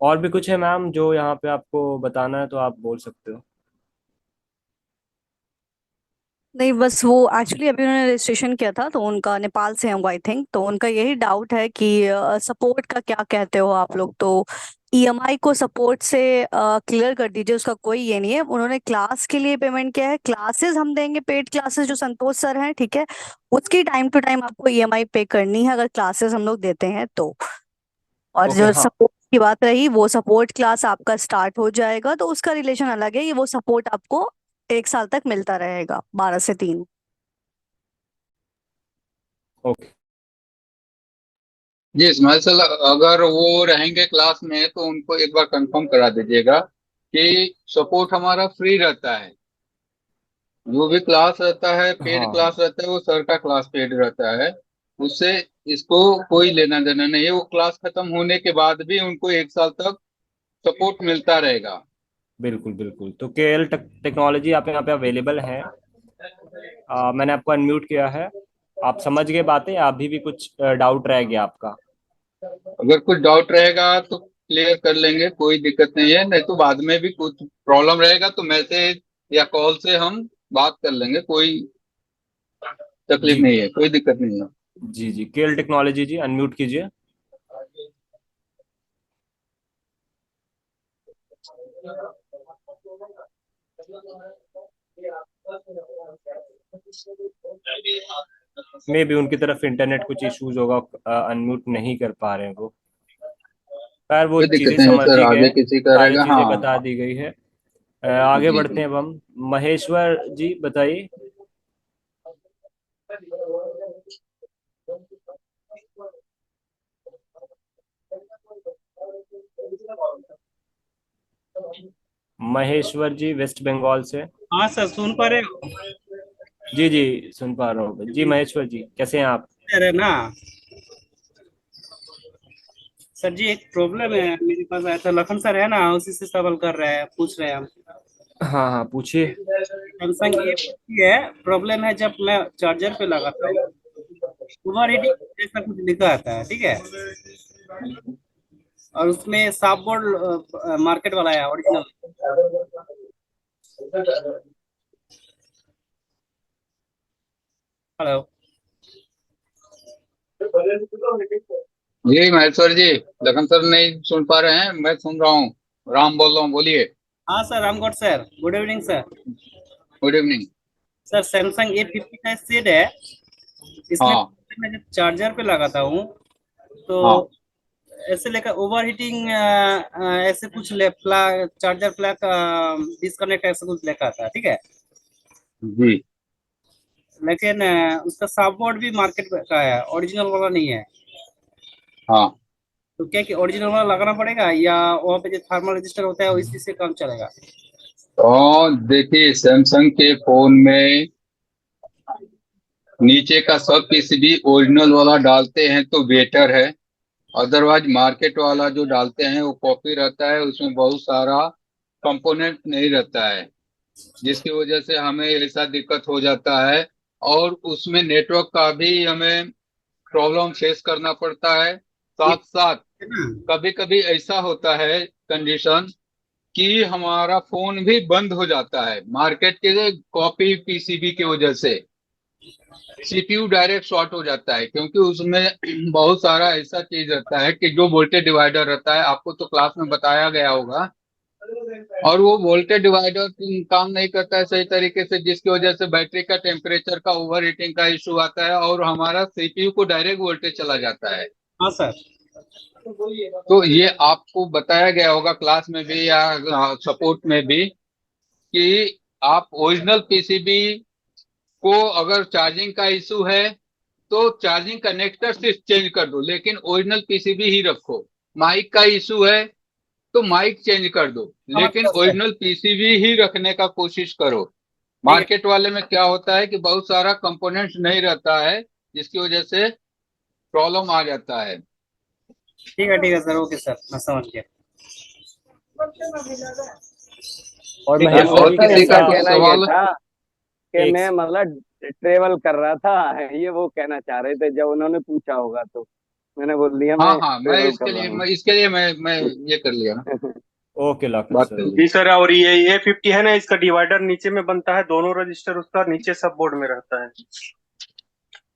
और भी कुछ है मैम जो यहाँ पे आपको बताना है तो आप बोल सकते हो। नहीं, बस वो एक्चुअली अभी उन्होंने रजिस्ट्रेशन किया था, तो उनका नेपाल से है वो आई थिंक। तो उनका यही डाउट है कि सपोर्ट का क्या कहते हो आप लोग। तो ईएमआई को सपोर्ट से क्लियर कर दीजिए, उसका कोई ये नहीं है। उन्होंने क्लास के लिए पेमेंट किया है, क्लासेस हम देंगे, पेड क्लासेस जो संतोष सर हैं, ठीक है। उसकी टाइम टू टाइम आपको ईएमआई पे करनी है अगर क्लासेस हम लोग देते हैं तो। और ओके, जो हाँ। सपोर्ट की बात रही, वो सपोर्ट क्लास आपका स्टार्ट हो जाएगा तो उसका रिलेशन अलग है। ये वो सपोर्ट आपको 1 साल तक मिलता रहेगा, 12 से 3। ओके। जी इस्माइल सर, अगर वो रहेंगे क्लास में तो उनको एक बार कंफर्म करा दीजिएगा कि सपोर्ट हमारा फ्री रहता है। जो भी क्लास रहता है, पेड हाँ क्लास हाँ, रहता है, वो सर का क्लास पेड रहता है। उससे इसको कोई लेना देना नहीं है। वो क्लास खत्म होने के बाद भी उनको 1 साल तक सपोर्ट मिलता रहेगा। बिल्कुल बिल्कुल। तो केएल टेक्नोलॉजी आप यहाँ पे अवेलेबल है। मैंने आपको अनम्यूट किया है। आप समझ गए बातें, या अभी भी कुछ डाउट रह गया आपका? अगर कुछ डाउट रहेगा तो क्लियर कर लेंगे, कोई दिक्कत नहीं है। नहीं तो बाद में भी कुछ प्रॉब्लम रहेगा तो मैसेज या कॉल से हम बात कर लेंगे। कोई तकलीफ जी नहीं है, कोई दिक्कत नहीं है। जी जी, केएल टेक्नोलॉजी जी, अनम्यूट कीजिए। मे भी उनकी तरफ इंटरनेट कुछ इश्यूज होगा, अनम्यूट नहीं कर पा रहे हैं वो। खैर, वो कोई चीजें दिक्कत नहीं है समझ सर, ही आगे गए, किसी का सारी रहेगा। चीजें बता हाँ। दी गई है। आगे जी बढ़ते जी। हैं अब हम। महेश्वर जी बताइए। महेश्वर जी वेस्ट बंगाल से। हाँ सर, सुन पा रहे हो? जी जी, सुन पा रहा हूँ जी। महेश्वर जी, कैसे हैं आप? अरे ना सर जी, एक प्रॉब्लम है मेरे पास आया था। लखन सर है ना, उसी से सवाल कर रहे हैं, पूछ रहे हैं हम। हाँ हाँ, पूछिए। सैमसंग ये है, प्रॉब्लम है जब मैं चार्जर पे लगाता हूँ, ओवर हीटिंग ऐसा कुछ लिखा आता है, ठीक है। और उसमें साफ बोर्ड मार्केट वाला है, ओरिजिनल। हेलो। जी महेश्वर जी, लखन सर नहीं सुन पा रहे हैं, मैं सुन रहा हूँ। राम बोल रहा हूँ, बोलिए। हाँ sir, Ramgarh sir, good evening sir. Good evening. Sir, Samsung A50 का सेट है। इसमें हाँ मैं जब चार्जर पे लगाता हूँ तो हाँ। ऐसे लेकर ओवर हीटिंग, ऐसे कुछ फ्लैग, चार्जर फ्लैग डिस्कनेक्ट ऐसा कुछ लिखा था, ठीक है। जी लेकिन उसका साफ बोर्ड भी मार्केट का है, ओरिजिनल वाला नहीं है। हाँ। तो क्या कि ओरिजिनल वाला लगाना पड़ेगा, या वहाँ पे जो थर्मल रजिस्टर होता है इसी से काम चलेगा? तो देखिए, सैमसंग के फोन में नीचे का सब पीसीबी ओरिजिनल वाला डालते हैं तो बेटर है। अदरवाइज मार्केट वाला जो डालते हैं वो कॉपी रहता है, उसमें बहुत सारा कंपोनेंट नहीं रहता है, जिसकी वजह से हमें ऐसा दिक्कत हो जाता है। और उसमें नेटवर्क का भी हमें प्रॉब्लम फेस करना पड़ता है। साथ साथ कभी कभी ऐसा होता है कंडीशन कि हमारा फोन भी बंद हो जाता है मार्केट के कॉपी पीसीबी की वजह से। सीपीयू डायरेक्ट शॉर्ट हो जाता है, क्योंकि उसमें बहुत सारा ऐसा चीज रहता है कि जो वोल्टेज डिवाइडर रहता है, आपको तो क्लास में बताया गया होगा, और वो वोल्टेज डिवाइडर काम नहीं करता है सही तरीके से, जिसकी वजह से बैटरी का टेम्परेचर का ओवर हीटिंग का इशू आता है और हमारा सीपीयू को डायरेक्ट वोल्टेज चला जाता है। हाँ सर। तो ये आपको बताया गया होगा क्लास में भी या सपोर्ट में भी कि आप ओरिजिनल पीसीबी को अगर चार्जिंग का इशू है तो चार्जिंग कनेक्टर सिर्फ चेंज कर दो, लेकिन ओरिजिनल पीसीबी ही रखो। माइक का इशू है तो माइक चेंज कर दो, समझ लेकिन गया सर। ओरिजिनल पीसीबी ही रखने का कोशिश करो। ठीक है, मार्केट वाले में क्या होता है कि बहुत सारा कंपोनेंट्स नहीं रहता है, जिसकी वजह से प्रॉब्लम आ जाता है। ठीक है सर, ओके सर, मैं समझ गया। और ठीक है, ठीक, महेश्वर और जी सर किसी कैसा का इनका कुछ कहना ये सवाल? था कि एक मैं मतलब ट्रेवल कर रहा था, ये वो कहना चाह रहे थे जब उन्होंने पूछा होगा, तो मैंने बोल दिया हाँ मैं हाँ, मैं ट्रेवल इसके कर रहा लिए हूँ। मैं ये कर लिया ना, ओके लॉकेट बात सर। कर ली। जी सर, और ये 50 है ना, इसका डिवाइडर नीचे में बनता है, दोनों रजिस्टर उसका नीचे सब बोर्ड में रहता है।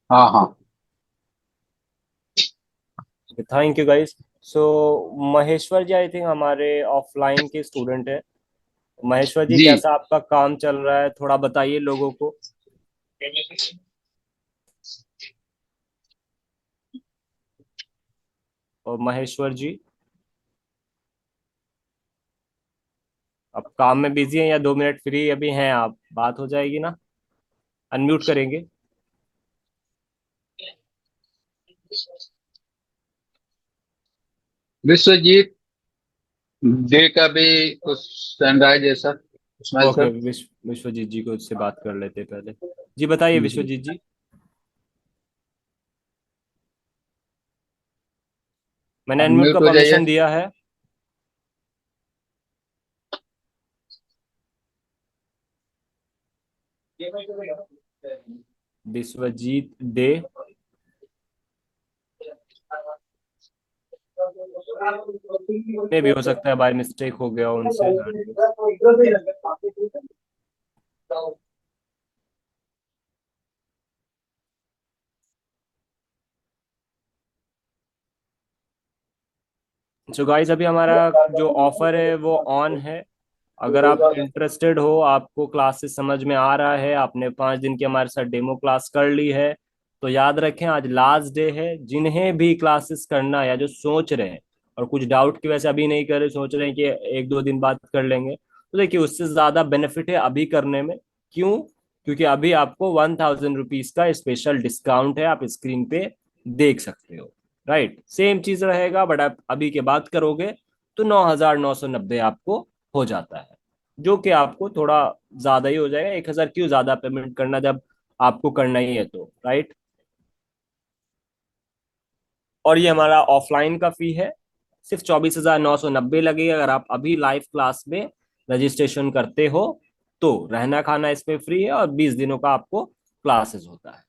हाँ हाँ, thank you guys. So Maheshwar ji I think हमारे ऑफलाइन के स्टूडेंट है। महेश्वर जी जी। कैसा आपका काम चल रहा है, थोड़ा बताइए लोगों को। और महेश्वर जी आप काम में बिजी हैं या 2 मिनट फ्री अभी हैं आप, बात हो जाएगी ना, अनम्यूट करेंगे। विश्वजीत डे का भी कुछ सनराइज जैसा इस्माइल ओके सर। विश्वजीत जी को उससे बात कर लेते हैं पहले। जी बताइए विश्वजीत जी। मैंने अनम्यूट का म्यूट हो जाइए। परमिशन दिया है। विश्वजीत डे में भी हो सकता है बाय मिस्टेक हो गया हो उनसे। सो गाइस अभी हमारा जो ऑफर है वो ऑन है। अगर आप इंटरेस्टेड हो, आपको क्लासेस समझ में आ रहा है, आपने 5 दिन की हमारे साथ डेमो क्लास कर ली है, तो याद रखें आज लास्ट डे है। जिन्हें भी क्लासेस करना है या जो सोच रहे हैं और कुछ डाउट की वजह से अभी नहीं कर रहे, सोच रहे हैं कि 1-2 दिन बाद कर लेंगे, तो देखिए उससे ज्यादा बेनिफिट है अभी करने में। क्यों? क्योंकि अभी आपको 1000 रुपीज का स्पेशल डिस्काउंट है, आप स्क्रीन पे देख सकते हो। राइट, सेम चीज रहेगा, बट आप अभी के बाद करोगे तो 9990 आपको हो जाता है, जो कि आपको थोड़ा ज्यादा ही हो जाएगा। 1000 क्यों ज्यादा पेमेंट करना जब आपको करना ही है तो, राइट। और ये हमारा ऑफलाइन का फी है, सिर्फ 24,990 लगेगा अगर आप अभी लाइव क्लास में रजिस्ट्रेशन करते हो। तो रहना खाना इसमें फ्री है और 20 दिनों का आपको क्लासेस होता है।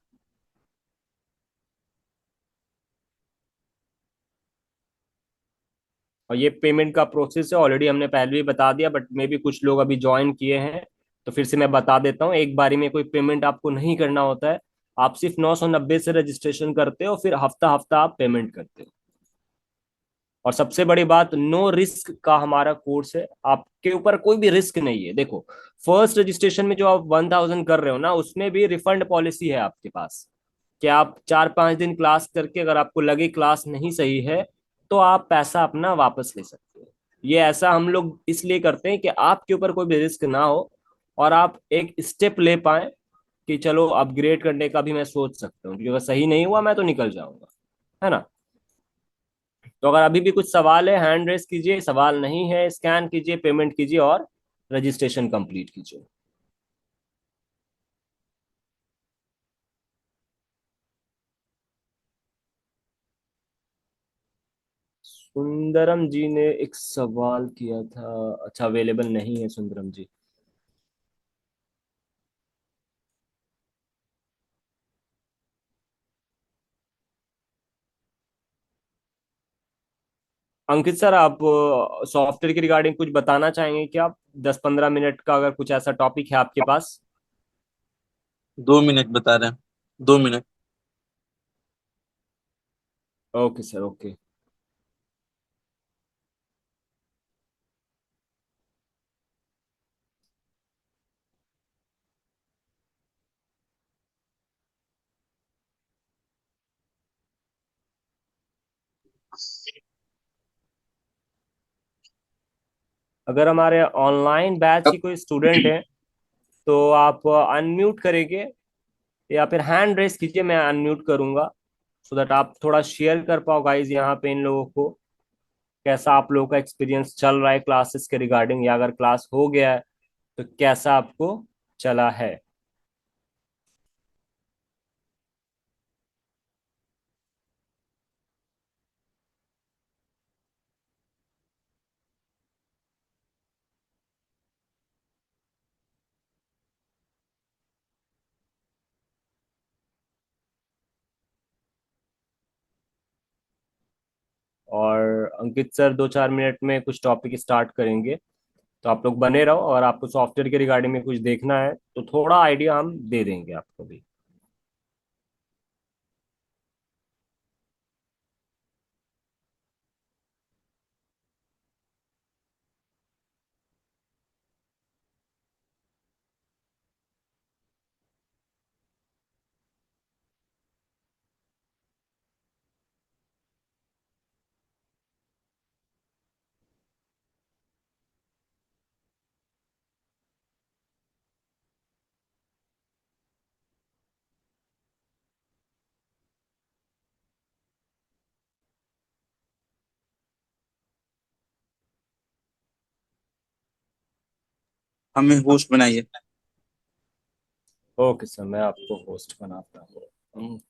और ये पेमेंट का प्रोसेस है, ऑलरेडी हमने पहले भी बता दिया, बट मे भी कुछ लोग अभी ज्वाइन किए हैं, तो फिर से मैं बता देता हूँ। एक बारी में कोई पेमेंट आपको नहीं करना होता है, आप सिर्फ 990 से रजिस्ट्रेशन करते हो, फिर हफ्ता हफ्ता आप पेमेंट करते हो। और सबसे बड़ी बात, नो रिस्क का हमारा कोर्स है, आपके ऊपर कोई भी रिस्क नहीं है। देखो फर्स्ट रजिस्ट्रेशन में जो आप 1000 कर रहे हो ना, उसमें भी रिफंड पॉलिसी है आपके पास, कि आप 4-5 दिन क्लास करके अगर आपको लगे क्लास नहीं सही है, तो आप पैसा अपना वापस ले सकते हो। ये ऐसा हम लोग इसलिए करते हैं कि आपके ऊपर कोई भी रिस्क ना हो और आप एक स्टेप ले पाए कि चलो अपग्रेड करने का भी मैं सोच सकता हूँ, क्योंकि अगर सही नहीं हुआ मैं तो निकल जाऊंगा, है ना। तो अगर अभी भी कुछ सवाल है हैंड रेस कीजिए, सवाल नहीं है स्कैन कीजिए, पेमेंट कीजिए और रजिस्ट्रेशन कंप्लीट कीजिए। सुंदरम जी ने एक सवाल किया था। अच्छा, अवेलेबल नहीं है सुंदरम जी। अंकित सर, आप सॉफ्टवेयर की रिगार्डिंग कुछ बताना चाहेंगे क्या? आप 10-15 मिनट का अगर कुछ ऐसा टॉपिक है आपके पास। 2 मिनट बता रहे हैं, 2 मिनट। Okay sir, okay. अगर हमारे ऑनलाइन बैच की कोई स्टूडेंट है तो आप अनम्यूट करेंगे या फिर हैंड रेस कीजिए, मैं अनम्यूट करूंगा, सो दैट आप थोड़ा शेयर कर पाओ गाइज यहाँ पे इन लोगों को कैसा आप लोगों का एक्सपीरियंस चल रहा है क्लासेस के रिगार्डिंग, या अगर क्लास हो गया है तो कैसा आपको चला है। और अंकित सर 2-4 मिनट में कुछ टॉपिक स्टार्ट करेंगे, तो आप लोग बने रहो। और आपको सॉफ्टवेयर के रिगार्डिंग में कुछ देखना है तो थोड़ा आइडिया हम दे देंगे आपको भी। हमें होस्ट बनाइए। ओके सर, मैं आपको होस्ट बनाता हूँ।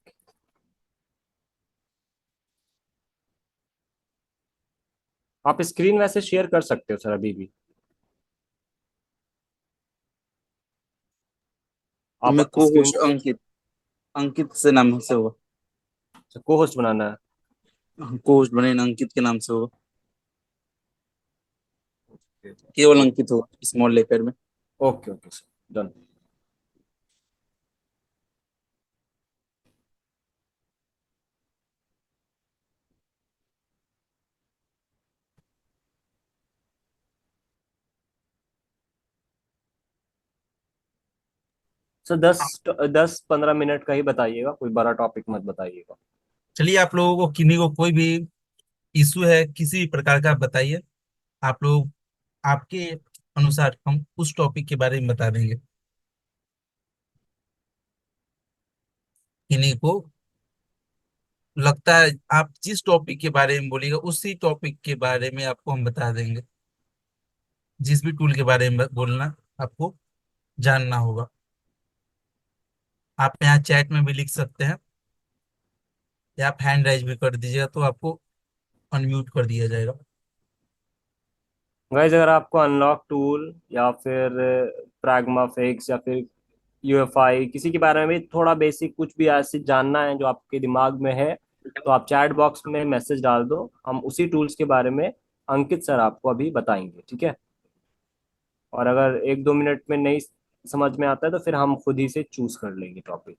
आप स्क्रीन वैसे शेयर कर सकते हो सर अभी भी। हमें आप को स्क्रीन होस्ट अंकित, अंकित से नाम से होगा। को होस्ट बनाना है। को होस्ट बने ना, अंकित के नाम से होगा, केवल अंकित होगा स्मॉल लेटर में। Okay okay sir, done. Sir 10-15 minute का ही बताइएगा, कोई बड़ा टॉपिक मत बताइएगा। चलिए, आप लोगों को किन्हीं को कोई भी इशू है किसी भी प्रकार का, बताइए। आप लोग आपके अनुसार हम उस टॉपिक के बारे में बता देंगे। किन्हीं को लगता है आप जिस टॉपिक के बारे में बोलिएगा उसी टॉपिक के बारे में आपको हम बता देंगे। जिस भी टूल के बारे में बोलना आपको जानना होगा, आप यहाँ चैट में भी लिख सकते हैं या आप हैंड राइज भी कर दीजिएगा तो आपको अनम्यूट कर दिया जाएगा। गाइस, अगर आपको अनलॉक टूल या फिर प्रैग्मा फिक्स या फिर यूएफआई किसी के बारे में भी थोड़ा बेसिक कुछ भी ऐसे जानना है जो आपके दिमाग में है, तो आप चैट बॉक्स में मैसेज डाल दो, हम उसी टूल्स के बारे में अंकित सर आपको अभी बताएंगे, ठीक है। और अगर 1-2 मिनट में नहीं समझ में आता है तो फिर हम खुद ही से चूज कर लेंगे टॉपिक।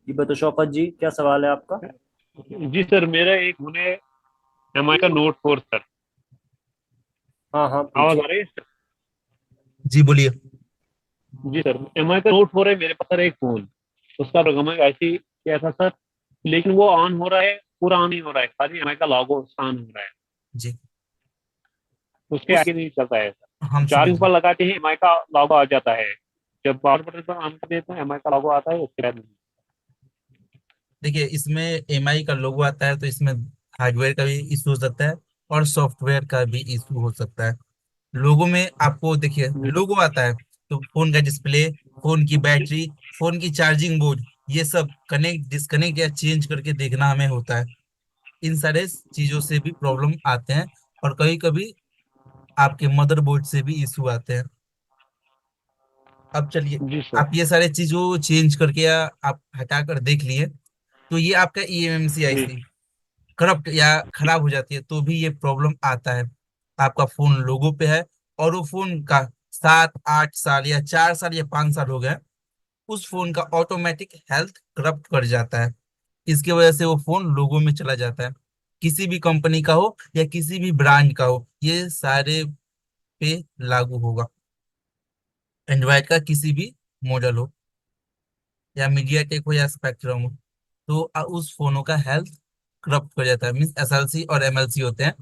ये बताओ शौकत जी, क्या सवाल है आपका? जी सर, मेरा एक होने एमआई का नोट 4 सर। हाँ हाँ, आवाज पूछिए। आ रही है सर? जी बोलिए। जी सर, एमआई का नोट 4 है मेरे पास सर, एक फोन। उसका प्रोग्राम ऐसी क्या था सर, लेकिन वो ऑन हो रहा है, पूरा ऑन नहीं हो रहा है, खाली एमआई का लॉगो ऑन हो रहा है, जी उसके उस आगे नहीं चलता है सर। हम समझ चार्जिंग पर गए। लगाते ही एमआई का लॉगो आ जाता है, जब पावर बटन पर ऑन कर देते हैं एमआई का लॉगो आता है, उसके बाद नहीं। देखिए, इसमें एमआई का लोगो आता है तो इसमें हार्डवेयर का भी इशू हो सकता है, और सॉफ्टवेयर का भी इशू हो सकता है। लोगों में आपको देखिए लोगो आता है, तो फोन का डिस्प्ले, फोन की बैटरी, फोन की चार्जिंग बोर्ड, ये सब कनेक्ट डिस्कनेक्ट या चेंज करके देखना हमें होता है। इन सारे चीजों से भी प्रॉब्लम आते हैं, और कभी कभी आपके मदरबोर्ड से भी इशू आते हैं। अब चलिए, जी सर। आप ये सारे चीजों चेंज करके या आप हटा कर देख लिए, तो ये आपका ईएमएमसी जी आईसी करप्ट या खराब हो जाती है तो भी ये प्रॉब्लम आता है। आपका फोन लोगो पे है, और वो फोन का 7-8 साल या 4 साल या 5 साल हो गए, उस फोन का ऑटोमेटिक हेल्थ करप्ट कर जाता है। इसकी वजह से वो फोन लोगो में चला जाता है, किसी भी कंपनी का हो या किसी भी ब्रांड का हो, ये सारे पे लागू होगा। एंड्रॉयड का किसी भी मॉडल हो, या मीडियाटेक हो या स्पेक्ट्रम हो, तो उस फोनों का हेल्थ करप्ट हो जाता है। मीन्स एसएलसी और एमएलसी होते हैं,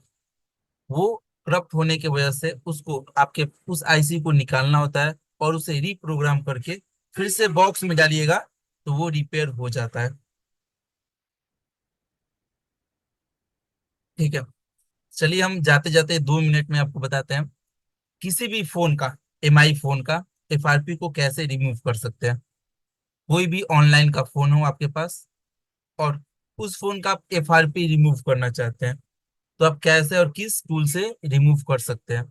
वो करप्ट होने की वजह से उसको आपके उस आईसी को निकालना होता है, और उसे रीप्रोग्राम करके फिर से बॉक्स में डालिएगा तो वो रिपेयर हो जाता है। ठीक है, चलिए हम जाते जाते 2 मिनट में आपको बताते हैं किसी भी फोन का, एमआई फोन का एफआरपी को कैसे रिमूव कर सकते हैं। कोई भी ऑनलाइन का फोन हो आपके पास, और उस फोन का आप एफआरपी रिमूव करना चाहते हैं, तो आप कैसे और किस टूल से रिमूव कर सकते हैं।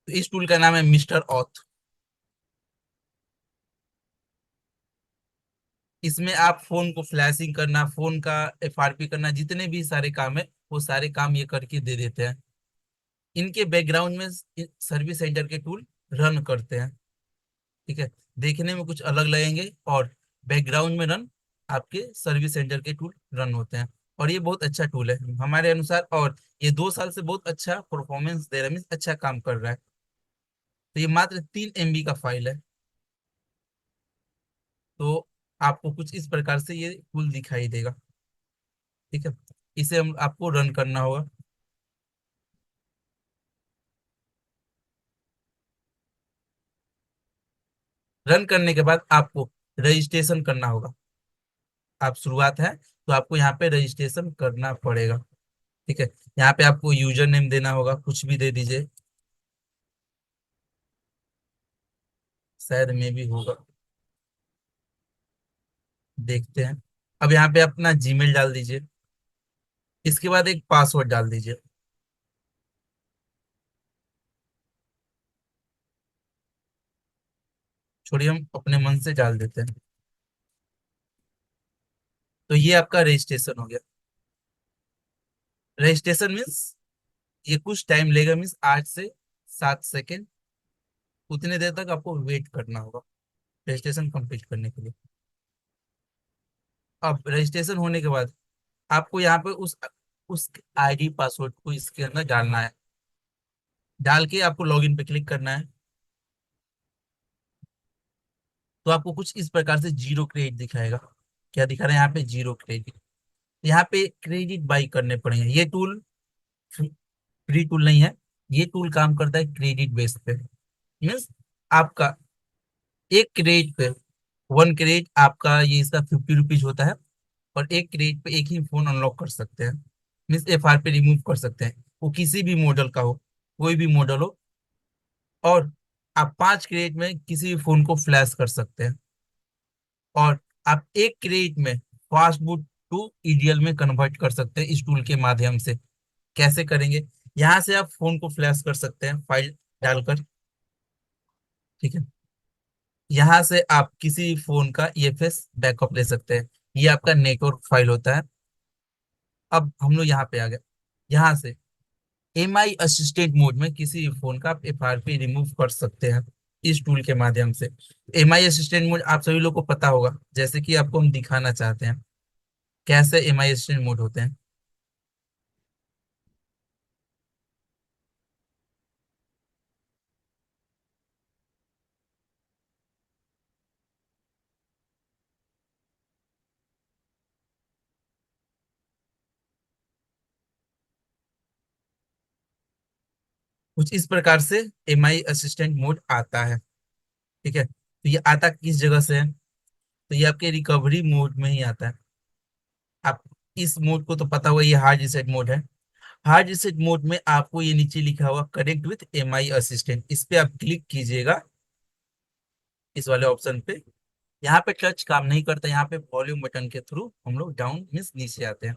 तो इस टूल का नाम है मिस्टर ऑथ। इसमें आप फोन को फ्लैशिंग करना, फोन का एफआरपी करना, जितने भी सारे काम है वो सारे काम ये करके दे देते हैं। इनके बैकग्राउंड में सर्विस सेंटर के टूल रन करते हैं। ठीक है, देखने में कुछ अलग लगेंगे, और बैकग्राउंड में रन आपके सर्विस सेंटर के टूल रन होते हैं। और ये बहुत अच्छा टूल है हमारे अनुसार, और ये 2 साल से बहुत अच्छा परफॉर्मेंस दे रहा है, मीन्स अच्छा काम कर रहा है। तो ये मात्र 3 MB का फाइल है। तो आपको कुछ इस प्रकार से ये टूल दिखाई देगा। ठीक है, इसे हम आपको रन करना होगा। रन करने के बाद आपको रजिस्ट्रेशन करना होगा। आप शुरुआत है तो आपको यहाँ पे रजिस्ट्रेशन करना पड़ेगा। ठीक है, यहाँ पे आपको यूजर नेम देना होगा, कुछ भी दे दीजिए, शायद में भी होगा, देखते हैं। अब यहाँ पे अपना जीमेल डाल दीजिए, इसके बाद एक पासवर्ड डाल दीजिए। छोड़िए, हम अपने मन से डाल देते हैं। तो ये आपका रजिस्ट्रेशन हो गया। रजिस्ट्रेशन मीन्स ये कुछ टाइम लेगा, मीन्स 8 से 7 सेकेंड, उतने देर तक आपको वेट करना होगा रजिस्ट्रेशन कंप्लीट करने के लिए। अब रजिस्ट्रेशन होने के बाद आपको यहाँ पे उस आईडी पासवर्ड को इसके अंदर डालना है। डाल के आपको लॉगिन पे क्लिक करना है, तो आपको कुछ इस प्रकार से जीरो क्रेडिट दिखाएगा। क्या दिखा रहा है यहाँ पे? Zero credit. यहाँ पे क्रेडिट बाई करने पड़ेंगे। ये टूल फ्री टूल नहीं है, ये टूल काम करता है क्रेडिट बेस पे। मीन्स आपका एक क्रेडिट पे, 1 क्रेडिट आपका ये इसका 50 रुपीज होता है, और एक क्रेडिट पे एक ही फोन अनलॉक कर सकते हैं। मीन्स एफआर पे रिमूव कर सकते हैं, वो किसी भी मॉडल का हो, कोई भी मॉडल हो। और आप 5 क्रेडिट में किसी भी फोन को फ्लैश कर सकते हैं, और आप एक क्रेडिट में फास्ट बूट टू ईडीएल में कन्वर्ट कर सकते हैं इस टूल के माध्यम से। कैसे करेंगे? यहाँ से आप फोन को फ्लैश कर सकते हैं फाइल डालकर। ठीक है, यहाँ से आप किसी फोन का ईएफएस बैकअप ले सकते हैं, ये आपका नेटवर्क फाइल होता है। अब हम लोग यहाँ पे आ गए। यहाँ से एमआई असिस्टेंट मोड में किसी भी फोन का आप एफआरपी रिमूव कर सकते हैं इस टूल के माध्यम से। एमआई असिस्टेंट मोड आप सभी लोग को पता होगा, जैसे कि आपको हम दिखाना चाहते हैं कैसे एमआई असिस्टेंट मोड होते हैं। कुछ इस प्रकार से एमआई असिस्टेंट मोड आता है। ठीक है, तो ये आता किस जगह से है? तो ये आपके रिकवरी मोड में ही आता है। आप इस मोड को तो पता हुआ, ये हार्ड रिसेट मोड है। हार्ड रिसेट मोड में आपको ये नीचे लिखा हुआ कनेक्ट विथ एमआई असिस्टेंट, इस पे आप क्लिक कीजिएगा, इस वाले ऑप्शन पे। यहाँ पे टच काम नहीं करता, यहाँ पे वॉल्यूम बटन के थ्रू हम लोग डाउन मीन्स नीचे आते हैं।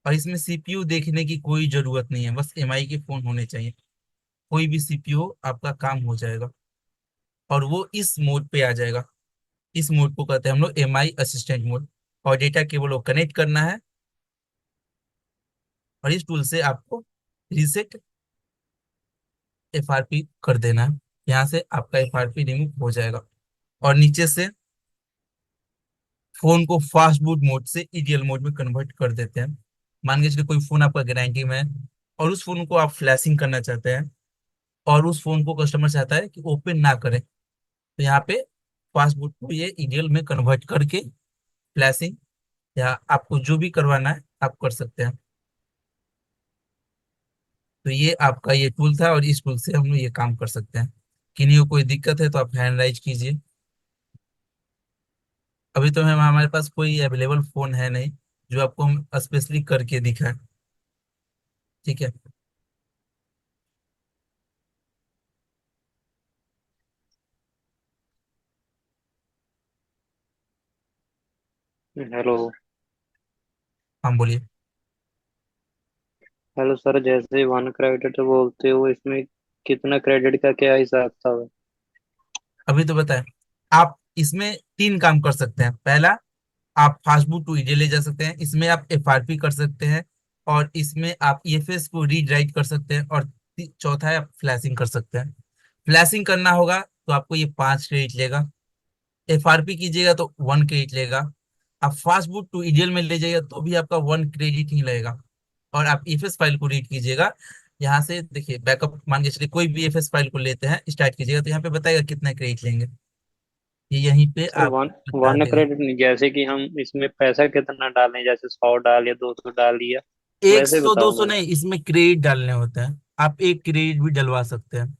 और इसमें सीपीयू देखने की कोई जरूरत नहीं है, बस एमआई के फोन होने चाहिए, कोई भी सीपीयू आपका काम हो जाएगा और वो इस मोड पे आ जाएगा। इस मोड को कहते हैं हम लोग एमआई असिस्टेंट मोड। और डेटा केबल को कनेक्ट करना है और इस टूल से आपको रीसेट एफआरपी कर देना है। यहाँ से आपका एफआरपी रिमूव हो जाएगा। और नीचे से फोन को फास्ट बूट मोड से ईडीएल मोड में कन्वर्ट कर देते हैं। मान के चलिए कोई फोन आपका गारंटी में है और उस फोन को आप फ्लैशिंग करना चाहते हैं और उस फोन को कस्टमर चाहता है कि ओपन ना करे, तो यहाँ पे फास्ट बूट को ये ईडीएल में कन्वर्ट करके फ्लैशिंग या आपको जो भी करवाना है आप कर सकते हैं। तो ये आपका ये टूल था और इस टूल से हम लोग ये काम कर सकते हैं। किन्हीं को कोई दिक्कत है तो आप हैंड राइज कीजिए। अभी तो हम हमारे पास कोई अवेलेबल फोन है नहीं जो आपको हम स्पेशली करके दिखाएं, ठीक है। हेलो। हम बोलिए। हेलो सर, जैसे 1 क्रेडिट बोलते हो, इसमें कितना क्रेडिट का क्या हिसाब था? अभी तो बताएं, आप इसमें 3 काम कर सकते हैं। पहला, आप फास्टबुक टू ईडीएल ले जा सकते हैं, इसमें आप एफआरपी कर सकते हैं और इसमें आप ईएफएस को रीड राइट कर सकते हैं। और चौथा है आप फ्लैशिंग कर सकते हैं। फ्लैशिंग करना होगा तो आपको ये 5 क्रेडिट लेगा, एफआरपी कीजिएगा तो 1 क्रेडिट लेगा, आप फास्टबुक टू ईडीएल में ले जाइएगा तो भी आपका 1 क्रेडिट ही लगेगा। और आप ईएफएस फाइल को रीड कीजिएगा, यहाँ से देखिए बैकअप मान के चलिए कोई भी ईएफएस फाइल को लेते हैं, स्टार्ट कीजिएगा तो यहाँ पे बताएगा कितना क्रेडिट लेंगे, ये यहीं पे सर, आप वन बता वन देगा। क्रेडिट नहीं, जैसे कि हम इसमें पैसा कितना डालें, जैसे 100 डाल या 200 डाल दिया, एक वैसे सौ दो बताओ सौ मुझे। नहीं, इसमें क्रेडिट डालने होते हैं, आप 1 क्रेडिट भी डलवा सकते हैं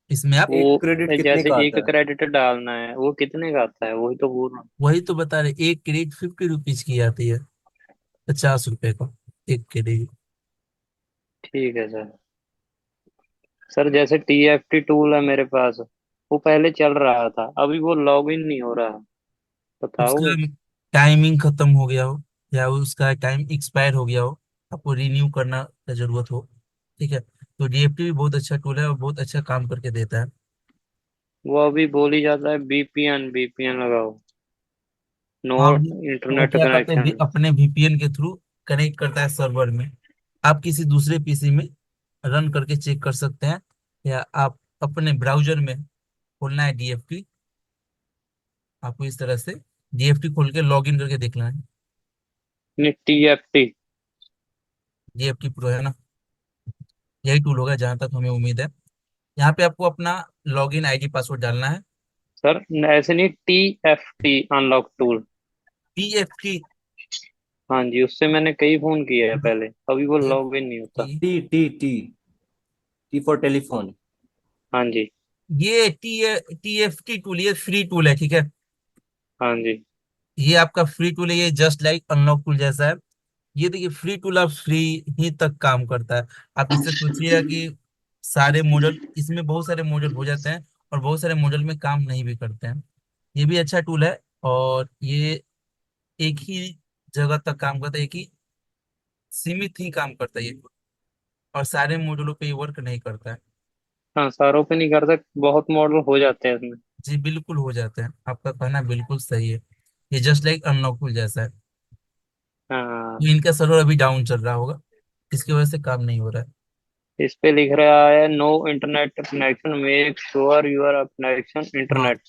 इसमें आप। एक वो क्रेडिट कितने जैसे का एक आता है? क्रेडिट डालना है, वो कितने का आता है, वही तो बोल रहा हूँ। वही तो बता रहे, 1 क्रेडिट 50 रुपीज की आती है, 50 रुपए का 1 क्रेडिट। ठीक है सर। सर, जैसे टीएफटी टूल है मेरे पास, वो पहले चल रहा था, अभी वो लॉगिन नहीं हो रहा, उसका बताओगे? टाइमिंग खत्म हो गया हो या उसका टाइम एक्सपायर हो गया हो, आपको रिन्यू करना का जरूरत हो, ठीक है, तो डीएफटी भी बहुत अच्छा टूल है और बहुत अच्छा काम करके देता है। वो अभी बोल ही जाता है बीपीएन बीपीएन लगाओ, नो हाँ, वो इंटरनेट क्या करते हैं, कनेक्शन। अपने वीपीएन के थ्रू कनेक्ट करता है सर्वर में। आप किसी दूसरे पीसी में रन करके चेक कर सकते हैं, या आप अपने ब्राउजर में खोलना है डीएफटी, आपको इस तरह से डीएफटी खोल के लॉग इन करके देखना है। टीएफटी। डीएफटी प्रो है ना, यही टूल होगा जहां तक हमें उम्मीद है। यहाँ पे आपको अपना लॉगिन आईडी पासवर्ड डालना है। सर, ऐसे नहीं, टीएफटी अनलॉक टूल। पीएफटी। हाँ जी, उससे मैंने कई फोन किए हैं पहले, अभी वो लॉग इन नहीं होता। T T T T for telephone. हाँ जी। ये टीएफटी टूल ये फ्री टूल है, ठीक है। हाँ जी। ये आपका फ्री टूल है, ये जस्ट लाइक अनलॉक टूल जैसा है। ये देखिए फ्री टूल आप फ्री ही तक काम करता है। आप इससे सोचिएगा कि सारे मॉडल, इसमें बहुत सारे मॉडल हो जाते हैं और बहुत सारे मॉडल में काम नहीं भी करते हैं। ये भी अच्छा टूल है और ये एक ही जगह तक काम करता है, एक ही सीमित ही काम करता है ये टूल, और सारे मॉडलों पे ये वर्क नहीं करता है। हाँ, सारों पे नहीं करता, बहुत मॉडल हो जाते हैं इसमें। जी बिल्कुल हो जाते हैं, आपका कहना बिल्कुल सही है। ये जस्ट लाइक अनलॉक टूल जैसा है। हाँ, तो इनका सर्वर अभी डाउन चल रहा होगा, इसकी वजह से काम नहीं हो रहा है। इस पे लिख रहा है no internet connection, make sure your connection हाँ, इंटरनेट।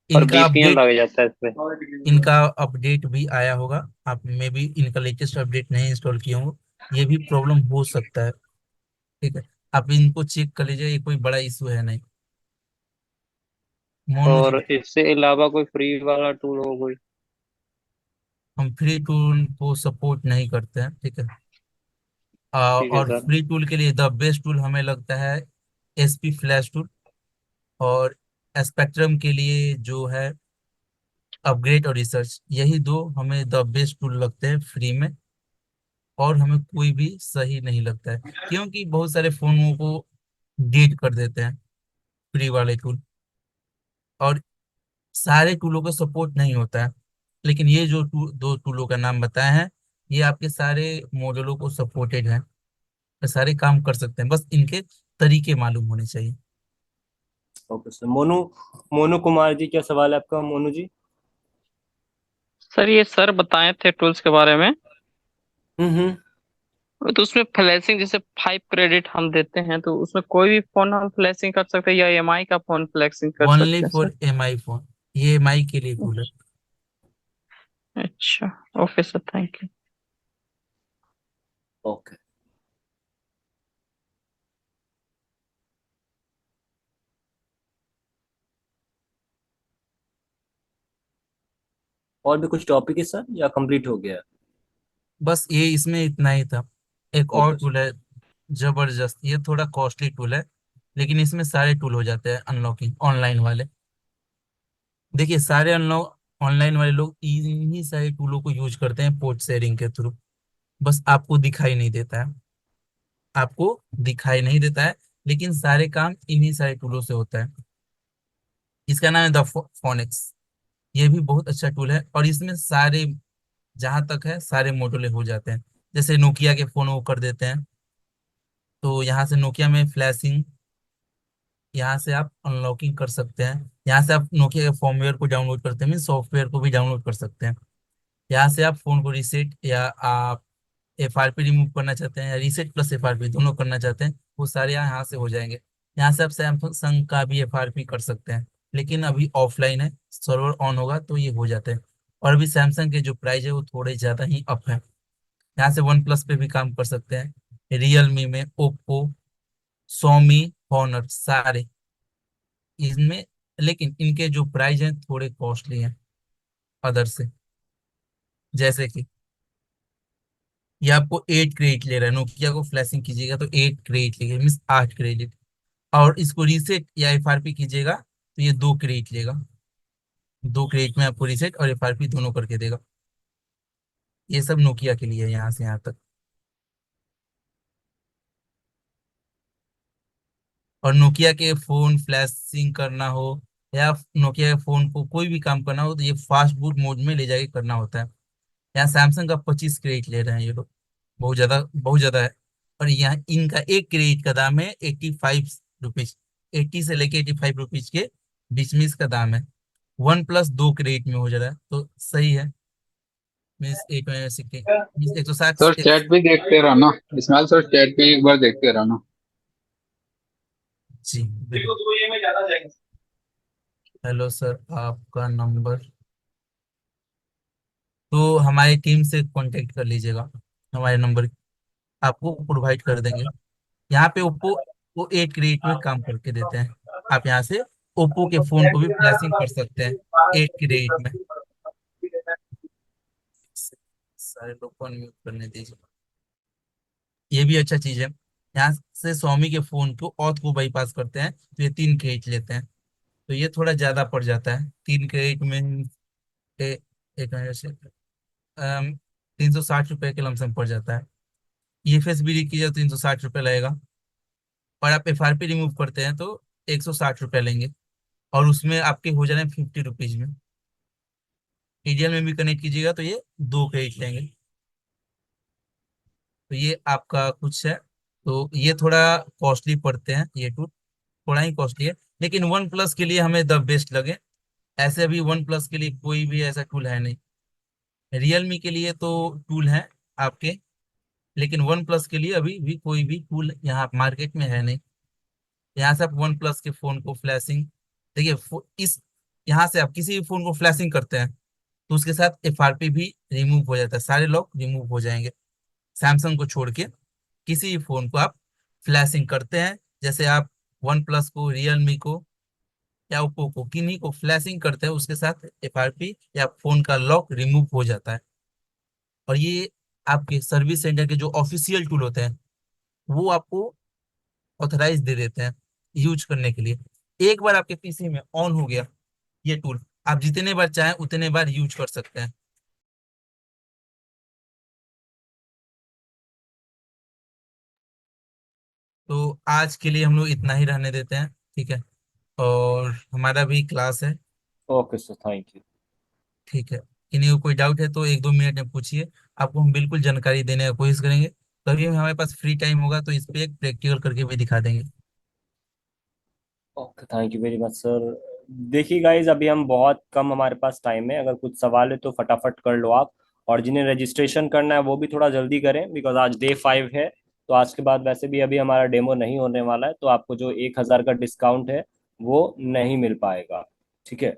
और इनका बीपीएन अपडेट लग जाता है इस पे। इनका अपडेट भी आया होगा, आप में भी इनका लेटेस्ट अपडेट नहीं इंस्टॉल किए होंगे, ये भी प्रॉब्लम हो सकता है, ठीक है। आप इनको चेक कर लीजिए, ये कोई बड़ा इशू है नहीं। मोनू जी, और इससे अलावा कोई फ्री वाला टूल हो कोई? हम फ्री टूल को सपोर्ट नहीं करते हैं, ठीक है। ठीक है और सर। फ्री टूल के लिए द बेस्ट टूल हमें लगता है एसपी फ्लैश टूल। और स्पेक्ट्रम के लिए जो है अपग्रेड और रिसर्च, यही दो हमें द बेस्ट टूल लगते हैं फ्री में, और हमें कोई भी सही नहीं लगता है, क्योंकि बहुत सारे फोनों को डेट कर देते हैं फ्री वाले टूल, और सारे टूलों का सपोर्ट नहीं होता है। लेकिन ये जो दो टूलों का नाम बताए हैं, ये आपके सारे मॉडलों को सपोर्टेड है, सारे काम कर सकते हैं, बस इनके तरीके मालूम होने चाहिए। Okay sir. मोनू मोनू कुमार जी, क्या सवाल है आपका मोनू जी? सर ये सर बताए थे टूल्स के बारे में, हम्म। तो उसमें फ्लैशिंग जैसे 5 क्रेडिट हम देते हैं, तो उसमें कोई भी फोन हम फ्लैशिंग कर सकते हैं या EMI का फोन फ्लैशिंग कर ओनली सकते हैं फॉर सर? MI फोन, ये MI के लिए टूल है। अच्छा, okay sir, thank you. Okay. और भी कुछ टॉपिक है सर या कंप्लीट हो गया? बस ये इसमें इतना ही था। एक और ओके सर। टूल है जबरदस्त, ये थोड़ा कॉस्टली टूल है, लेकिन इसमें सारे टूल हो जाते हैं अनलॉकिंग ऑनलाइन वाले। देखिए सारे अनलॉक ऑनलाइन वाले लोग इन्हीं सारे टूलों को यूज करते हैं पोर्ट शेयरिंग के थ्रू, बस आपको दिखाई नहीं देता है, आपको दिखाई नहीं देता है, लेकिन सारे काम इन्हीं सारे टूलों से होता है। इसका नाम है द फोनिक्स। ये भी बहुत अच्छा टूल है, और इसमें सारे, जहां तक है सारे मॉडल हो जाते हैं। जैसे नोकिया के फोन वो कर देते हैं, तो यहाँ से नोकिया में फ्लैशिंग, यहाँ से आप अनलॉकिंग कर सकते हैं, यहाँ से आप नोकिया के फॉर्मवेयर को डाउनलोड करते हैं, मीन सॉफ्टवेयर को भी डाउनलोड कर सकते हैं। यहाँ से आप फोन को रीसेट, या आप FRP रिमूव करना चाहते हैं, या रीसेट प्लस FRP दोनों करना चाहते हैं, वो सारे यहाँ से हो जाएंगे। यहाँ से आप सैमसंग का भी FRP कर सकते हैं, लेकिन अभी ऑफलाइन है, सर्वर ऑन होगा तो ये हो जाता है। और अभी सैमसंग के जो प्राइस है वो थोड़े ज्यादा ही अप है। यहाँ से वन प्लस पे भी काम कर सकते हैं, रियलमी में, ओप्पो, सोमी, हॉनर, सारे इनमें, लेकिन इनके जो प्राइस हैं थोड़े कॉस्टली हैं अदर से। जैसे कि ये आपको 8 क्रेडिट ले रहा है, नोकिया को फ्लैशिंग कीजिएगा तो 8 क्रेडिट लेगा, मीन्स 8 क्रेडिट, और इसको रीसेट या FRP कीजिएगा तो ये 2 क्रेडिट लेगा। 2 क्रेडिट में आपको रीसेट और FRP दोनों करके देगा। ये सब नोकिया के लिए है यहाँ से यहाँ तक। और नोकिया के फोन फ्लैशिंग करना हो, या नोकिया के फोन को कोई भी काम करना हो, तो ये फास्ट बूट मोड में ले जाके करना होता है। यहाँ सैमसंग का 25 क्रेडिट ले रहे हैं ये लोग, बहुत ज्यादा है। और यहाँ इनका 1 क्रेडिट का दाम है 85 रुपीज, 80 से लेके 85 रुपीज के बीच में इसका दाम है। वन प्लस 2 क्रेडिट में हो जा रहा है, तो सही है। Means 8 means 160। सर चैट भी देखते रहना, इस्माइल सर चैट भी एक बार देखते रहना। जी बिल्कुल। हेलो सर, आपका नंबर तो हमारी टीम से कांटेक्ट कर लीजिएगा, हमारे नंबर आपको प्रोवाइड कर देंगे। यहाँ पे ओप्पो वो 8 क्रेडिट में काम करके देते हैं। आप यहाँ से ओप्पो के फोन को भी फ्लैशिंग कर सकते हैं 8 क्रेडिट में। सारे लोग को अनम्यूट करने दीजिए। ये भी अच्छा चीज है। यहाँ से स्वामी के फोन को ऑथ को बाईपास करते हैं तो ये 3 क्रेडिट लेते हैं, तो ये थोड़ा ज्यादा पड़ जाता है। 3 क्रेडिट में एक 360 रुपए के लमसम पड़ जाता है। EFSBD कीजिए तो 360 रुपये लगेगा, और आप FRP रिमूव करते हैं तो 160 रुपये लेंगे, और उसमें आपके हो जाने 50 रुपीज में। TDL में भी कनेक्ट कीजिएगा तो ये 2 क्रेडिट लेंगे। तो ये आपका कुछ है, तो ये थोड़ा कॉस्टली पड़ते हैं, ये टूल थोड़ा ही कॉस्टली है, लेकिन वन प्लस के लिए हमें द बेस्ट लगे। ऐसे अभी वन प्लस के लिए कोई भी ऐसा टूल है नहीं। रियलमी के लिए तो टूल है आपके, लेकिन वन प्लस के लिए अभी भी कोई भी टूल यहाँ मार्केट में है नहीं। यहाँ से आप वन प्लस के फोन को फ्लैशिंग, देखिए इस यहाँ से आप किसी भी फोन को फ्लैशिंग करते हैं तो उसके साथ FRP भी रिमूव हो जाता है, सारे लॉक रिमूव हो जाएंगे। सैमसंग को छोड़ के किसी भी फोन को आप फ्लैशिंग करते हैं, जैसे आप वन प्लस को, रियलमी को या ओप्पो को, किन्हीं को फ्लैशिंग करते हैं, उसके साथ FRP या फोन का लॉक रिमूव हो जाता है। और ये आपके सर्विस सेंटर के जो ऑफिशियल टूल होते हैं वो आपको ऑथराइज दे देते हैं यूज करने के लिए। एक बार आपके PC में ऑन हो गया ये टूल, आप जितने बार चाहें उतने बार यूज कर सकते हैं। तो आज के लिए हम लोग इतना ही रहने देते हैं, ठीक है। और हमारा भी क्लास है। Okay sir, thank you. ठीक है, किन्हीं को कोई डाउट है तो 1-2 मिनट में पूछिए, आपको हम बिल्कुल जानकारी देने का कोशिश करेंगे। कभी हमारे पास फ्री टाइम होगा तो इस पे एक प्रैक्टिकल करके भी दिखा देंगे। Okay, thank you very much sir. देखिए गाइज, अभी हम बहुत कम हमारे पास टाइम है, अगर कुछ सवाल है तो फटाफट कर लो आप। और जिन्हें रजिस्ट्रेशन करना है वो भी थोड़ा जल्दी करें, बिकॉज आज डे 5 है। तो आज के बाद वैसे भी अभी हमारा डेमो नहीं होने वाला है, तो आपको जो 1,000 का डिस्काउंट है वो नहीं मिल पाएगा। ठीक है।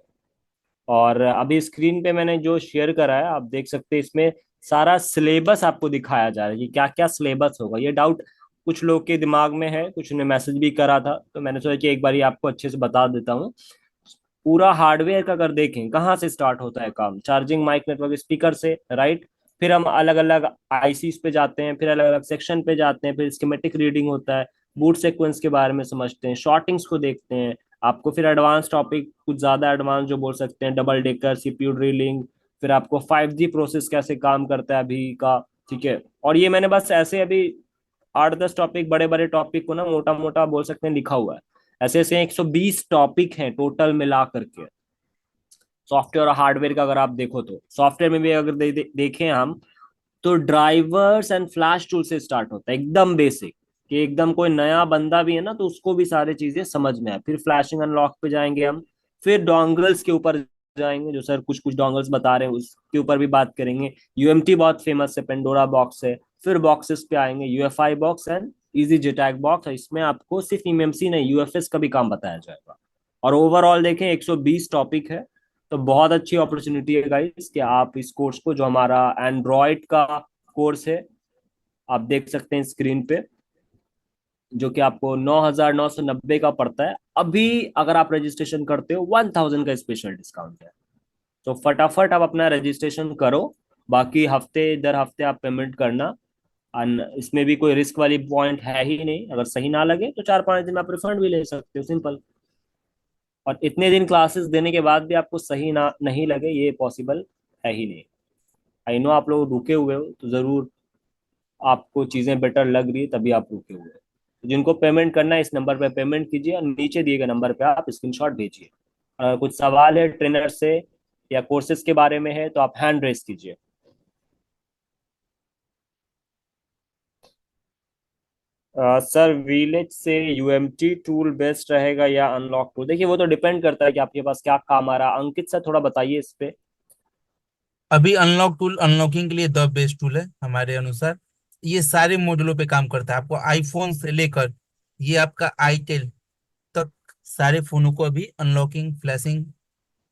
और अभी स्क्रीन पे मैंने जो शेयर करा है आप देख सकते हैं, इसमें सारा सिलेबस आपको दिखाया जा रहा है कि क्या क्या सिलेबस होगा। ये डाउट कुछ लोग के दिमाग में है, कुछ ने मैसेज भी करा था, तो मैंने सोचा कि एक बार आपको अच्छे से बता देता हूँ। पूरा हार्डवेयर का अगर देखें कहाँ से स्टार्ट होता है काम, चार्जिंग, माइक, नेटवर्क, स्पीकर से, राइट। फिर हम अलग अलग आईसीस पे जाते हैं, फिर अलग अलग सेक्शन पे जाते हैं, फिर स्कीमेटिक रीडिंग होता है, बूट सीक्वेंस के बारे में समझते हैं, शॉर्टिंग्स को देखते हैं। आपको फिर एडवांस टॉपिक, कुछ ज्यादा एडवांस जो बोल सकते हैं, डबल डेकर, सीपीयू ड्रिलिंग। फिर आपको 5G प्रोसेस कैसे काम करता है अभी का। ठीक है। और ये मैंने बस ऐसे अभी 8-10 टॉपिक, बड़े बड़े टॉपिक को ना मोटा मोटा बोल सकते हैं लिखा हुआ है। ऐसे ऐसे 120 टॉपिक हैं टोटल मिला करके। सॉफ्टवेयर और हार्डवेयर का अगर आप देखो तो सॉफ्टवेयर में भी अगर देखें हम, तो ड्राइवर्स एंड फ्लैश टूल से स्टार्ट होता है, एकदम बेसिक। कि एकदम कोई नया बंदा भी है ना तो उसको भी सारी चीजें समझ में आए। फिर फ्लैशिंग अनलॉक पे जाएंगे हम। फिर डोंगल्स के ऊपर जाएंगे, जो सर कुछ कुछ डोंगल्स बता रहे हैं उसके ऊपर भी बात करेंगे। यूएमटी बहुत फेमस है, पेंडोरा बॉक्स है। फिर बॉक्सेस पे आएंगे, UFI box and easy JTAG box. इसमें आपको सिर्फ इमएमसी नहीं, यूएफएस का भी काम बताया जाएगा। और ओवरऑल देखें 120 टॉपिक है। तो बहुत अच्छी अपॉर्चुनिटी है गाइस कि आप इस कोर्स को, जो हमारा एंड्रॉयड का कोर्स है, आप देख सकते हैं स्क्रीन पे, जो कि आपको 9,990 का पड़ता है। अभी अगर आप रजिस्ट्रेशन करते हो 1,000 का स्पेशल डिस्काउंट है। तो फटाफट आप अपना रजिस्ट्रेशन करो। बाकी हफ्ते दर हफ्ते आप पेमेंट करना। इसमें भी कोई रिस्क वाली पॉइंट है ही नहीं। अगर सही ना लगे तो 4-5 दिन आप रिफंड भी ले सकते हो, सिंपल। और इतने दिन क्लासेस देने के बाद भी आपको सही ना नहीं लगे, ये पॉसिबल है ही नहीं। आई नो आप लोग रुके हुए हो, तो जरूर आपको चीजें बेटर लग रही है तभी आप रुके हुए हो। तो जिनको पेमेंट करना है इस नंबर पे पेमेंट कीजिए, और नीचे दिए गए नंबर पे आप स्क्रीनशॉट भेजिए। अगर कुछ सवाल है ट्रेनर से या कोर्सेज के बारे में है तो आप हैंड रेस कीजिए। सर, विलेज से यूएमटी टूल बेस्ट रहेगा या अनलॉक टूल? देखिए वो तो डिपेंड करता है कि आपके पास क्या काम आ रहा है। अंकित सर थोड़ा बताइए इस पे। अभी अनलॉक टूल अनलॉकिंग के लिए द बेस्ट टूल है हमारे अनुसार। ये सारे मॉडलों पे काम करता है, आपको आईफोन से लेकर ये आपका आईटेल तक सारे फोनों को अभी अनलॉकिंग फ्लैशिंग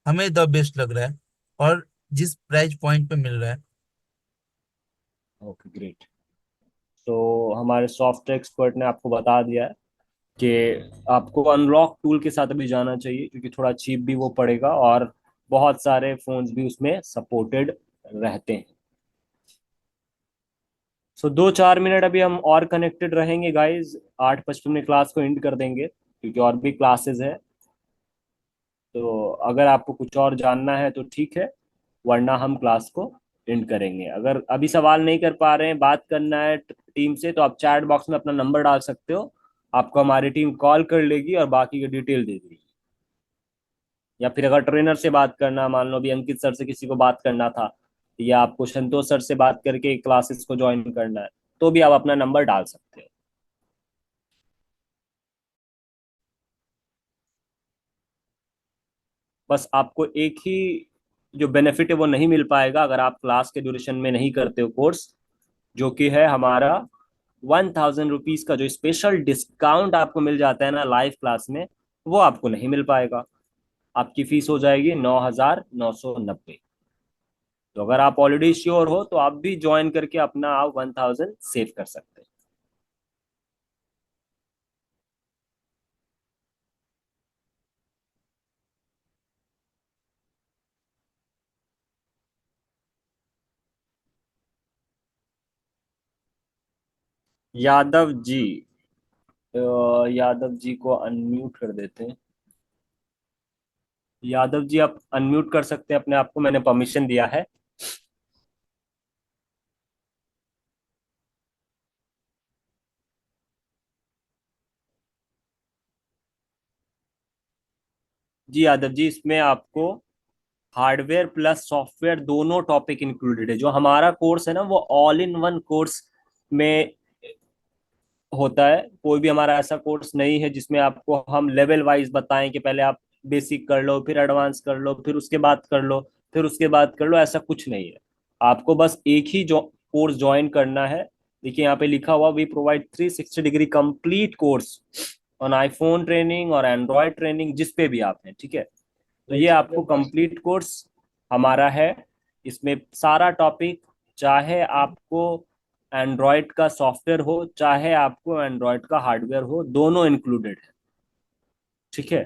हमें द बेस्ट लग रहा है, और जिस प्राइस पॉइंट पे मिल रहा है। Okay, great. तो हमारे सॉफ्टवेयर एक्सपर्ट ने आपको बता दिया है कि आपको अनलॉक टूल के साथ अभी जाना चाहिए, क्योंकि थोड़ा चीप भी वो पड़ेगा और बहुत सारे फोन्स भी उसमें सपोर्टेड रहते हैं। सो 2-4 मिनट अभी हम और कनेक्टेड रहेंगे गाइस। 8:55 में क्लास को एंड कर देंगे, क्योंकि और भी क्लासेस है। तो अगर आपको कुछ और जानना है तो ठीक है, वरना हम क्लास को एंड करेंगे। अगर अभी सवाल नहीं कर पा रहे हैं, बात करना है टीम से, तो आप चैट बॉक्स में अपना नंबर डाल सकते हो। आपको हमारी टीम कॉल कर लेगी और बाकी की डिटेल दे देगी। या फिर अगर ट्रेनर से बात करना, मान लो अभी अंकित सर से किसी को बात करना था, या आपको संतोष सर से बात करके क्लासेस को ज्वाइन करना है, तो भी आप अपना नंबर डाल सकते हो। बस आपको एक ही जो बेनिफिट है वो नहीं मिल पाएगा अगर आप क्लास के ड्यूरेशन में नहीं करते हो कोर्स, जो कि है हमारा 1,000 रुपीज का जो स्पेशल डिस्काउंट आपको मिल जाता है ना लाइव क्लास में, वो आपको नहीं मिल पाएगा। आपकी फीस हो जाएगी 9,990। तो अगर आप ऑलरेडी श्योर हो तो आप भी ज्वाइन करके अपना आप 1,000 सेव कर सकते हैं। यादव जी, यादव जी को अनम्यूट कर देते हैं। यादव जी आप अनम्यूट कर सकते हैं अपने आप को, मैंने परमिशन दिया है। जी यादव जी, इसमें आपको हार्डवेयर प्लस सॉफ्टवेयर दोनों टॉपिक इंक्लूडेड है। जो हमारा कोर्स है ना वो ऑल इन वन कोर्स में होता है। कोई भी हमारा ऐसा कोर्स नहीं है जिसमें आपको हम लेवल वाइज बताएं कि पहले आप बेसिक कर लो, फिर एडवांस कर लो, फिर उसके बाद कर लो, फिर उसके बाद कर लो। ऐसा कुछ नहीं है। आपको बस एक ही जो कोर्स ज्वाइन करना है। देखिए यहाँ पे लिखा हुआ we provide 360 degree complete course on iPhone training और एंड्रॉयड ट्रेनिंग, जिस पे भी आप हैं, ठीक है। तो ये आपको कंप्लीट कोर्स हमारा है। इसमें सारा टॉपिक, चाहे आपको एंड्रॉयड का सॉफ्टवेयर हो चाहे आपको एंड्रॉयड का हार्डवेयर हो, दोनों इंक्लूडेड है, ठीक है।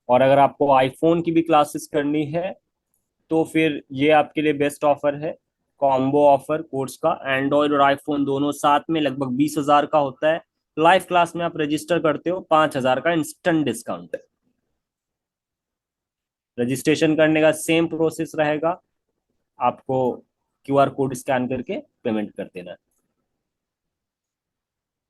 और अगर आपको आईफोन की भी क्लासेस करनी है तो फिर ये आपके लिए बेस्ट ऑफर है। कॉम्बो ऑफर कोर्स का एंड्रॉयड और आईफोन दोनों साथ में लगभग 20,000 का होता है। लाइव क्लास में आप रजिस्टर करते हो 5,000 का इंस्टेंट डिस्काउंट है। रजिस्ट्रेशन करने का सेम प्रोसेस रहेगा, आपको क्यूआर कोड स्कैन करके पेमेंट कर देना है।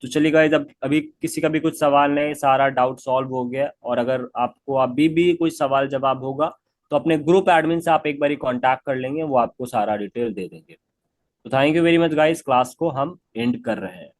तो चलिए गाइस, अब अभी किसी का भी कुछ सवाल नहीं, सारा डाउट सॉल्व हो गया। और अगर आपको अभी भी कोई सवाल जवाब होगा तो अपने ग्रुप एडमिन से आप एक बार कांटेक्ट कर लेंगे, वो आपको सारा डिटेल दे देंगे। तो thank you very much guys, class को हम एंड कर रहे हैं।